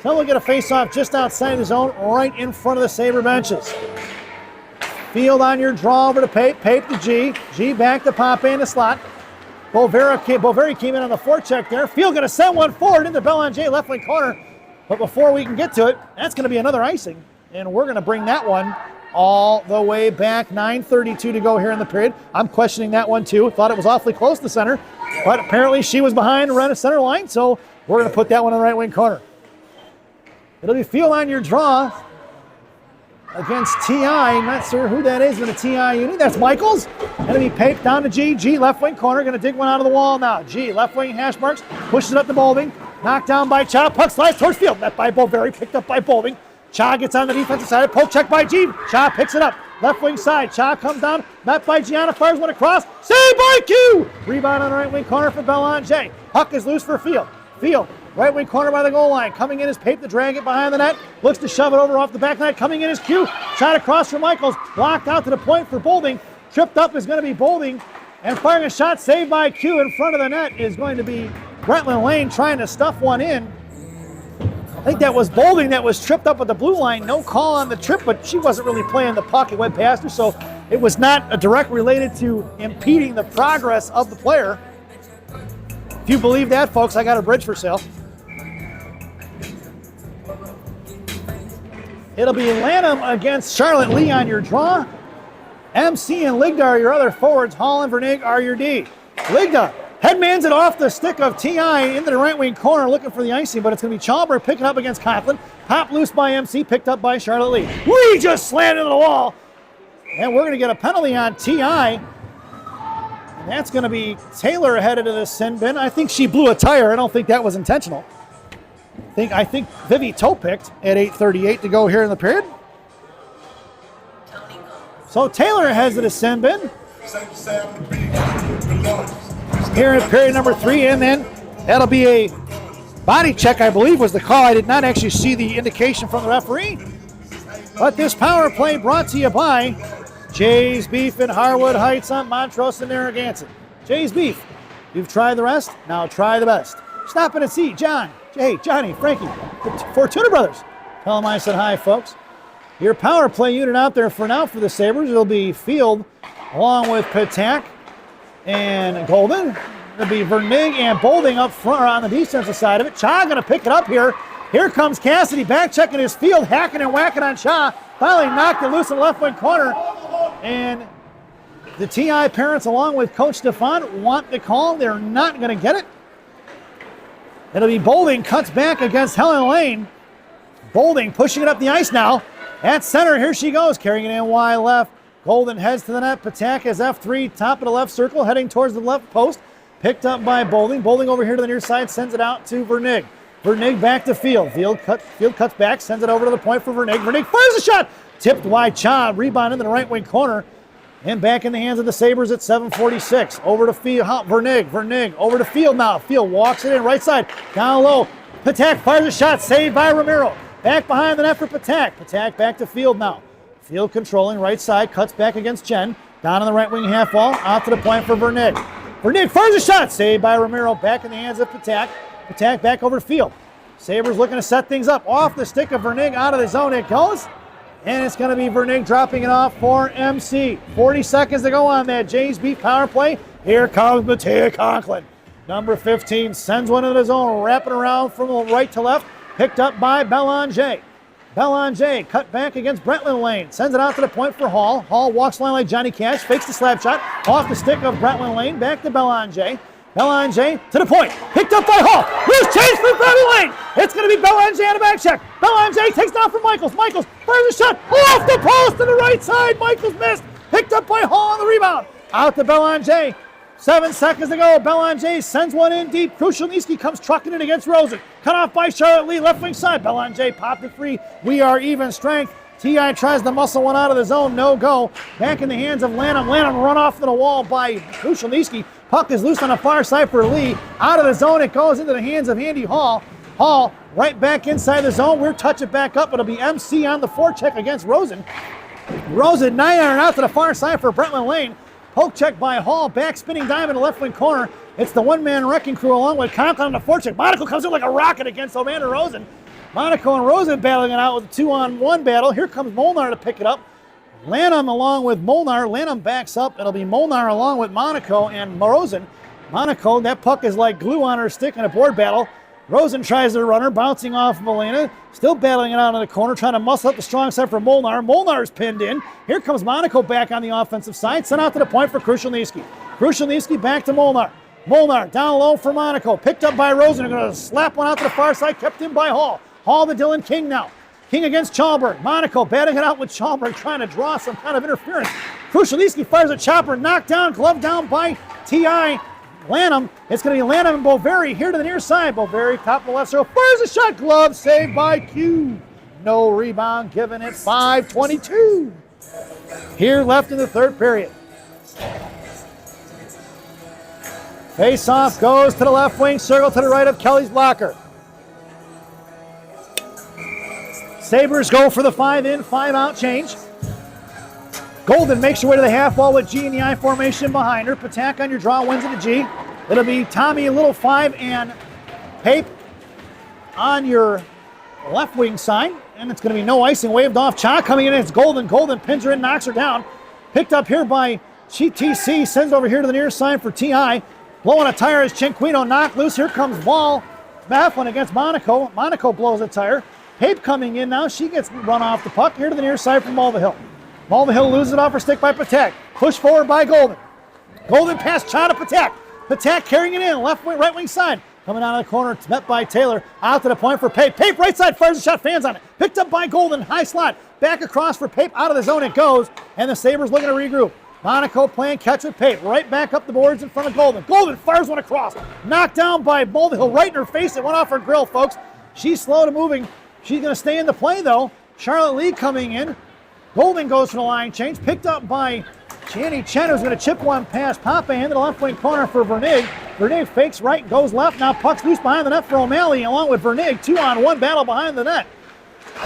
So we'll get a face-off just outside the zone, right in front of the Sabre benches. Field on your draw over to Pape, Pape to G, G back to Pape in the slot. Boveri came in on the forecheck there. Field going to send one forward into Belanger, left wing corner. But before we can get to it, that's going to be another icing. And we're going to bring that one all the way back. 9:32 to go here in the period. I'm questioning that one too. Thought it was awfully close to center. But apparently she was behind around the center line. So we're going to put that one in the right wing corner. It'll be Field on your draw against TI. Not sure who that is in the TI unit. That's Michaels. It'll be Pape down to G. G left wing corner. Going to dig one out of the wall now. G left wing hash marks. Pushes it up to Boulding. Knocked down by Cha. Puck slides towards Field. Met by Boveri. Picked up by Boulding. Cha gets on the defensive side. Poke check by G. Cha picks it up. Left wing side. Cha comes down. Met by Gianna. Fires one across. Saved by Q. Rebound on the right wing corner for Belanger. Puck is loose for Field. Field. Right wing corner by the goal line. Coming in is Pape to drag it behind the net. Looks to shove it over off the back net. Coming in is Q. Shot across for Michaels. Blocked out to the point for Boulding. Tripped up is going to be Boulding. And firing a shot saved by Q in front of the net is going to be Brentland Lane trying to stuff one in. I think that was Boulding that was tripped up at the blue line. No call on the trip, but she wasn't really playing the puck. It went past her, so it was not a direct related to impeding the progress of the player. If you believe that, folks, I got a bridge for sale. It'll be Lanham against Charlotte Lee on your draw. MC and Ligda are your other forwards. Hall and Vernig are your D. Ligda headmans it off the stick of TI into the right wing corner looking for the icing, but it's going to be Chalber picking up against Conklin. Pop loose by MC, picked up by Charlotte Lee. We just slammed into the wall. And we're going to get a penalty on TI. And that's going to be Taylor headed to the sin bin. I think she blew a tire. I don't think that was intentional. I think Vivi toe picked at 8:38 to go here in the period. So Taylor heads to the sin bin. Here in period number 3, and then that'll be a body check, I believe was the call. I did not actually see the indication from the referee. But this power play brought to you by Jay's Beef in Harwood Heights on Montrose and Narragansett. Jay's Beef. You've tried the rest, now try the best. Stop in and see John, Jay, Johnny, Frankie, the Fortuna brothers. Tell them I said hi, folks. Your power play unit out there for now for the Sabres will be Field along with Patak and Golden. It'll be Vernig and Boulding up front on the defensive side of it. Cha going to pick it up here. Here comes Cassidy back checking his field, hacking and whacking on Cha. Finally knocked it loose in the left wing corner. And the TI parents along with Coach Stefan want the call. They're not going to get it. It'll be Boulding cuts back against Helen Lane. Boulding pushing it up the ice now. At center, here she goes, carrying it in wide left. Golden heads to the net. Patak is F3, top of the left circle, heading towards the left post. Picked up by Boulding. Boulding over here to the near side, sends it out to Vernig. Vernig back to Field. Field cuts back, sends it over to the point for Vernig. Vernig fires a shot. Tipped wide. Cha, rebound into the right wing corner. And back in the hands of the Sabres at 7:46. Over to Field. Vernig over to Field now. Field walks it in right side. Down low. Patak fires a shot. Saved by Romero. Back behind the net for Patak. Patak back to Field now. Field controlling right side. Cuts back against Jen. Down on the right wing half wall. Out to the point for Vernig. Vernig fires a shot. Saved by Romero. Back in the hands of Patak. Patak back over to Field. Sabres looking to set things up. Off the stick of Vernig. Out of the zone it goes. And it's going to be Vernig dropping it off for MC. 40 seconds to go on that Jays Beef power play. Here comes Mattea Conklin. Number 15 sends one into the zone, wrapping around from right to left. Picked up by Belanger. Belanger cut back against Brentland Lane. Sends it out to the point for Hall. Hall walks the line like Johnny Cash. Fakes the slap shot. Off the stick of Brentland Lane. Back to Belanger. Belanger to the point. Picked up by Hall. Loose change for Brentland Lane. It's going to be Belanger on a back check. Belanger takes down from Michaels. Michaels fires a shot off the post to the right side. Michaels missed. Picked up by Hall on the rebound. Out to Belanger. 7 seconds to go. Belanger sends one in deep. Krushelnyski comes trucking in against Rosen. Cut off by Charlotte Lee, left wing side. Belanger popped it free. We are even strength. TI tries to muscle one out of the zone. No go. Back in the hands of Lanham. Lanham run off to the wall by Krushelnyski. Puck is loose on the far side for Lee. Out of the zone. It goes into the hands of Andy Hall. Hall right back inside the zone. We're touch it back up. It'll be MC on the forecheck against Rosen. Rosen 9-iron out to the far side for Brentland Lane. Poke check by Hall. Back spinning dive in the left wing corner. It's the one-man wrecking crew along with Conklin on the forecheck. Monaco comes in like a rocket against Amanda Rosen. Monaco and Rosen battling it out with a 2-on-1 battle. Here comes Molnar to pick it up. Lanham along with Molnar. Lanham backs up. It'll be Molnar along with Monaco and Rosen. Monaco, that puck is like glue on her stick in a board battle. Rosen tries to run her, bouncing off of Elena. Still battling it out in the corner, trying to muscle up the strong side for Molnar. Molnar's pinned in. Here comes Monaco back on the offensive side. Sent out to the point for Krushelnyski. Krushelnyski back to Molnar. Molnar down low for Monaco. Picked up by Rosen. They're going to slap one out to the far side. Kept in by Hall. Hall to Dylan King now. King against Chalberg. Monaco batting it out with Chalberg, trying to draw some kind of interference. Krushelnyski fires a chopper. Knocked down, glove down by T.I. Lanham. It's going to be Lanham and Boveri here to the near side. Boveri, top of the left circle, fires a shot. Glove saved by Q. No rebound, giving it 5:22. Here left in the third period. Face-off goes to the left wing circle to the right of Kelly's blocker. Sabres go for the 5-in, 5-out change. Golden makes her way to the half wall with G in the I formation behind her. Patak on your draw wins it to G. It'll be Tommy Little 5 and Pape on your left wing side. And it's going to be no icing, waved off. Cha coming in. It's Golden. Golden pins her in, knocks her down. Picked up here by TC. Sends over here to the near side for TI. Blowing a tire as Chinquino knocked loose. Here comes Wall. Bafflin against Monaco. Monaco blows a tire. Pape coming in now. She gets run off the puck. Here to the near side from Mulvihill. Mulvihill loses it off her stick by Patak. Pushed forward by Golden. Golden pass Cha to Patak. Patak carrying it in. Left wing, right wing side. Coming out of the corner, met by Taylor. Out to the point for Pape. Pape right side, fires a shot, fans on it. Picked up by Golden, high slot. Back across for Pape, out of the zone it goes. And the Sabres looking to regroup. Monaco playing catch with Pape. Right back up the boards in front of Golden. Golden fires one across. Knocked down by Mulvihill right in her face. It went off her grill, folks. She's slow to moving. She's going to stay in the play, though. Charlotte Lee coming in. Golden goes for the line change. Picked up by Channy Chen, who's going to chip one past Papa into the left wing corner for Vernig. Vernig fakes right, goes left. Now puck's loose behind the net for O'Malley along with Vernig. 2-on-1 battle behind the net.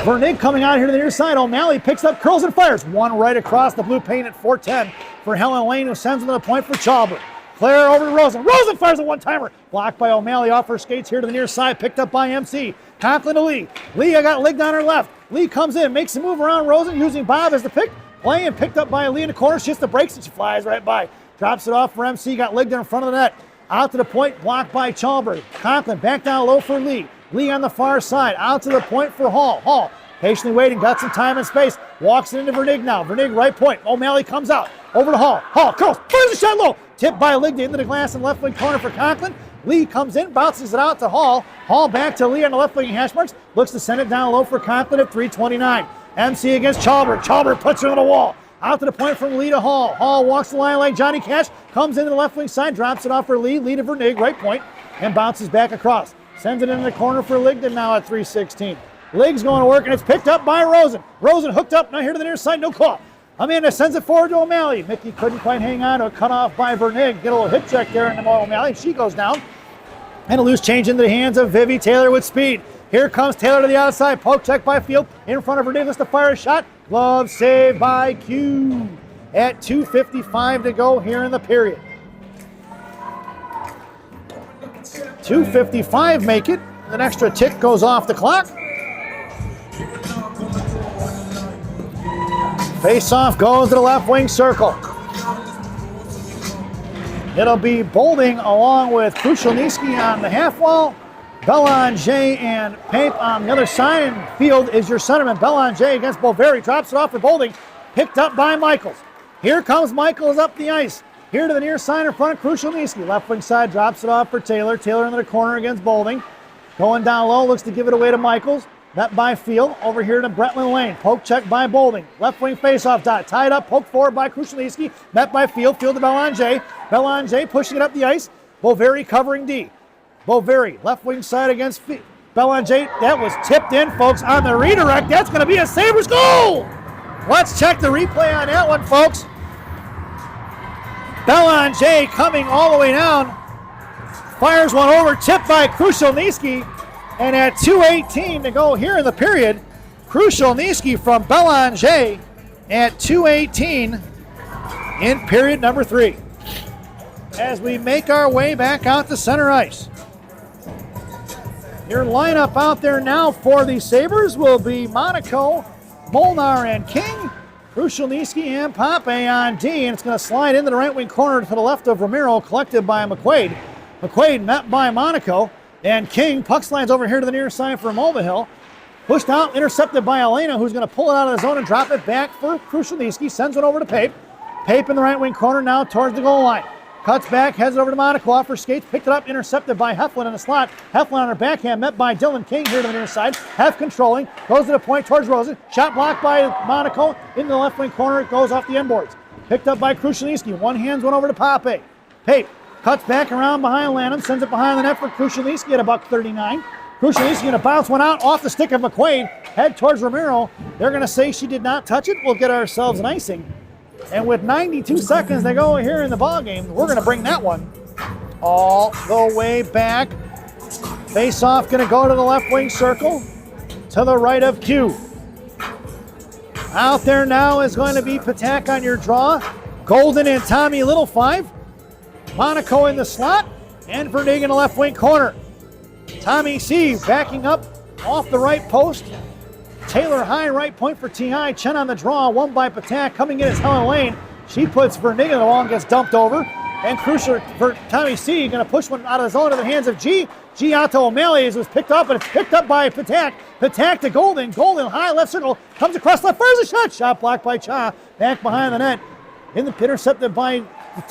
Vernig coming out here to the near side. O'Malley picks up, curls and fires. One right across the blue paint at 4:10 for Helen Lane, who sends them to the point for Chalber. Claire over to Rosen. Rosen fires a one-timer. Blocked by O'Malley off her skates here to the near side. Picked up by MC. Conklin to Lee. Lee got ligged on her left. Lee comes in, makes a move around Rosen, using Bob as the pick. Play and picked up by Lee in the corner. She hits the brakes and she flies right by. Drops it off for MC. Got ligged in front of the net. Out to the point, blocked by Chalberg. Conklin back down low for Lee. Lee on the far side. Out to the point for Hall. Hall patiently waiting, got some time and space. Walks it into Vernig now. Vernig right point. O'Malley comes out. Over to Hall. Hall curls. Fires a shot low. Tipped by Ligda into the glass in left wing corner for Conklin. Lee comes in, bounces it out to Hall. Hall back to Lee on the left wing hash marks. Looks to send it down low for Conklin at 3:29. MC against Chalber. Chalber puts her on the wall. Out to the point from Lee to Hall. Hall walks the line like Johnny Cash. Comes into the left wing side, drops it off for Lee. Lee to Vernig, right point, and bounces back across. Sends it into the corner for Ligden now at 3:16. Lig's going to work, and it's picked up by Rosen. Rosen hooked up, now here to the near side, no call. Amanda sends it forward to O'Malley. Mickey couldn't quite hang on to a cutoff by Vernig. Get a little hip check there into O'Malley. She goes down. And a loose change into the hands of Vivi Taylor with speed. Here comes Taylor to the outside. Poke check by Field. In front of Vernig, lets to fire a shot. Glove saved by Q. At 2:55 to go here in the period. 2:55 make it. An extra tick goes off the clock. Face-off goes to the left wing circle. It'll be Bolding along with Krushelnyski on the half wall. Belanger and Pape on the other side. And Field is your centerman. Belanger against Boveri. Drops it off for Bolding. Picked up by Michaels. Here comes Michaels up the ice. Here to the near side in front of Krushelnyski. Left wing side drops it off for Taylor. Taylor into the corner against Bolding. Going down low. Looks to give it away to Michaels. Met by Field. Over here to Bretland Lane. Poke check by Bolding. Left wing faceoff dot. Tied up. Poke forward by Krushelnyski. Met by Field. Field to Belanger. Belanger pushing it up the ice. Boveri covering D. Boveri left wing side against Belanger. That was tipped in, folks, on the redirect. That's going to be a Sabres goal. Let's check the replay on that one, folks. Belanger coming all the way down. Fires one over. Tipped by Krushelnyski. And at 2:18 to go here in the period, Krushelnyski from Belanger at 2:18 in period number 3. As we make our way back out to center ice. Your lineup out there now for the Sabres will be Monaco, Molnar, and King. Krushelnyski and Pape on D, and it's going to slide into the right wing corner to the left of Romero, collected by McQuaid. McQuaid met by Monaco, and King. Puck slides over here to the near side for Mulvihill. Pushed out, intercepted by Elena, who's going to pull it out of the zone and drop it back for Krushelnyski. Sends it over to Pape. Pape in the right wing corner now towards the goal line. Cuts back, heads it over to Monaco, off her skates, picked it up, intercepted by Heflin in the slot. Heflin on her backhand, met by Dylan King here to the near side. Hef controlling, goes to the point towards Rosen. Shot blocked by Monaco in the left wing corner, it goes off the end boards. Picked up by Krushelnyski, one hands went over to Pape. Pape cuts back around behind Lanham, sends it behind the net for Krushelnyski at about 39. Krushelnyski going to bounce one out off the stick of McQuaid, head towards Romero. They're going to say she did not touch it. We'll get ourselves an icing. And with 92 seconds to go here in the ballgame, we're going to bring that one all the way back. Face-off going to go to the left wing circle to the right of Q. Out there now is going to be Patak on your draw. Golden and Tommy Little 5. Monaco in the slot and Vernig in the left wing corner. Tommy C backing up off the right post. Taylor high right point for T.I. Chen on the draw, won by Patak. Coming in is Helen Lane. She puts Vernig in the wall and gets dumped over. And crucial for Tommy C, going to push one out of the zone to the hands of G. G out to O'Malley as it was picked up, and it's picked up by Patak. Patak to Golden. Golden high left circle, comes across left, fires a shot. Shot blocked by Cha. Back behind the net. Intercepted by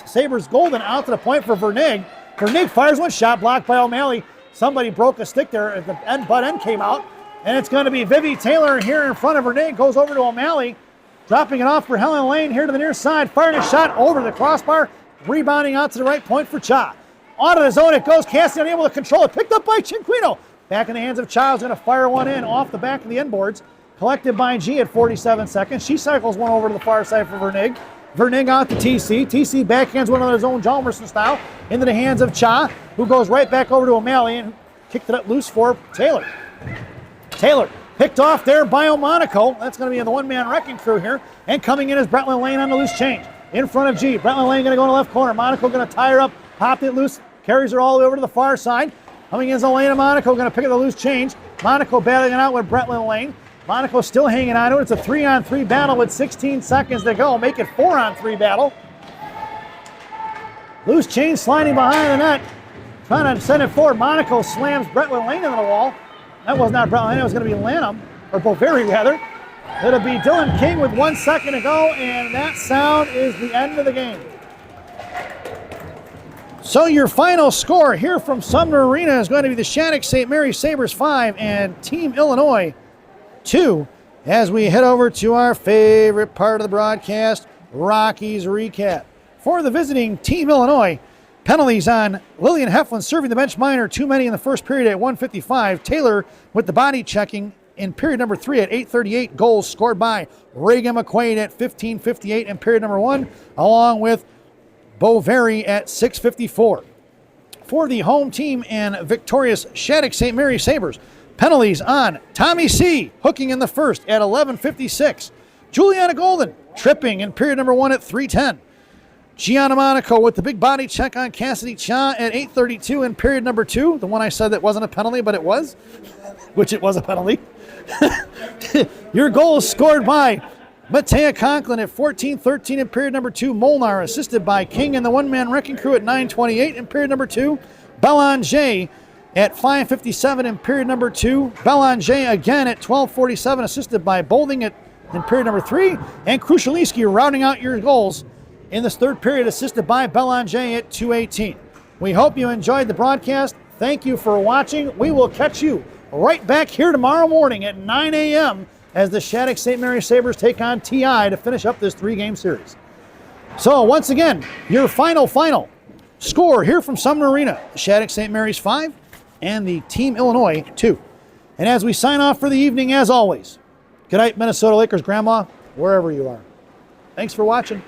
Sabres. Golden out to the point for Vernig. Vernig fires one, shot blocked by O'Malley. Somebody broke a stick there as the butt end came out. And it's going to be Vivi Taylor here in front of Vernig. Goes over to O'Malley. Dropping it off for Helen Lane here to the near side. Firing a shot over the crossbar. Rebounding out to the right point for Cha. Out of the zone it goes. Cassidy unable to control it. Picked up by Cinquino. Back in the hands of Cha. Is going to fire one in off the back of the end boards. Collected by G at 47 seconds. She cycles one over to the far side for Vernig. Vernig out to TC. TC backhands one on his own Jalmerson style into the hands of Cha, who goes right back over to O'Malley and kicked it up loose for Taylor. Taylor picked off there by Monaco. That's going to be in the one-man wrecking crew here. And coming in is Bretland Lane on the loose change. In front of G. Bretland Lane going to go in the left corner. Monaco going to tie her up, pop it loose, carries her all the way over to the far side. Coming in is Elena Monaco going to pick up the loose change. Monaco battling it out with Bretland Lane. Monaco still hanging on to it. It's a 3-on-3 battle with 16 seconds to go. Make it 4-on-3 battle. Loose change sliding behind the net. Trying to send it forward. Monaco slams Bretland Lane into the wall. That was not Bretland Lane. It was going to be Lanham, or Boveri rather. It'll be Dylan King with 1 second to go, and that sound is the end of the game. So your final score here from Sumner Arena is going to be the Shattuck St. Mary Sabres 5 and Team Illinois 2, as we head over to our favorite part of the broadcast, Rockies recap. For the visiting Team Illinois, penalties on Lillian Heflin serving the bench minor, too many in the first period at 1:55. Taylor with the body checking in period number 3 at 8:38. Goals scored by Reagan McQuaid at 15:58 in period number 1, along with Boveri at 6:54. For the home team and victorious Shattuck St. Mary Sabres, penalties on Tommy C, hooking in the first at 11:56. Juliana Golden tripping in period number 1 at 3:10. Gianna Monaco with the big body check on Cassidy Cha at 8:32 in period number 2. The one I said that wasn't a penalty, but it was, which it was a penalty. Your goal is scored by Matea Conklin at 14:13 in period number 2. Molnar assisted by King and the one-man wrecking crew at 9:28 in period number 2. Belanger at 5:57 in period number 2. Belanger again at 12:47 assisted by Bolding in period number 3. And Krushelnyski rounding out your goals in this third period, assisted by Belanger at 2:18. We hope you enjoyed the broadcast. Thank you for watching. We will catch you right back here tomorrow morning at 9 a.m. as the Shattuck St. Mary Sabres take on TI to finish up this 3-game series. So once again, your final score here from Sumner Arena, the Shattuck St. Mary's 5 and the Team Illinois 2. And as we sign off for the evening, as always, good night, Minnesota Lakers, Grandma, wherever you are. Thanks for watching.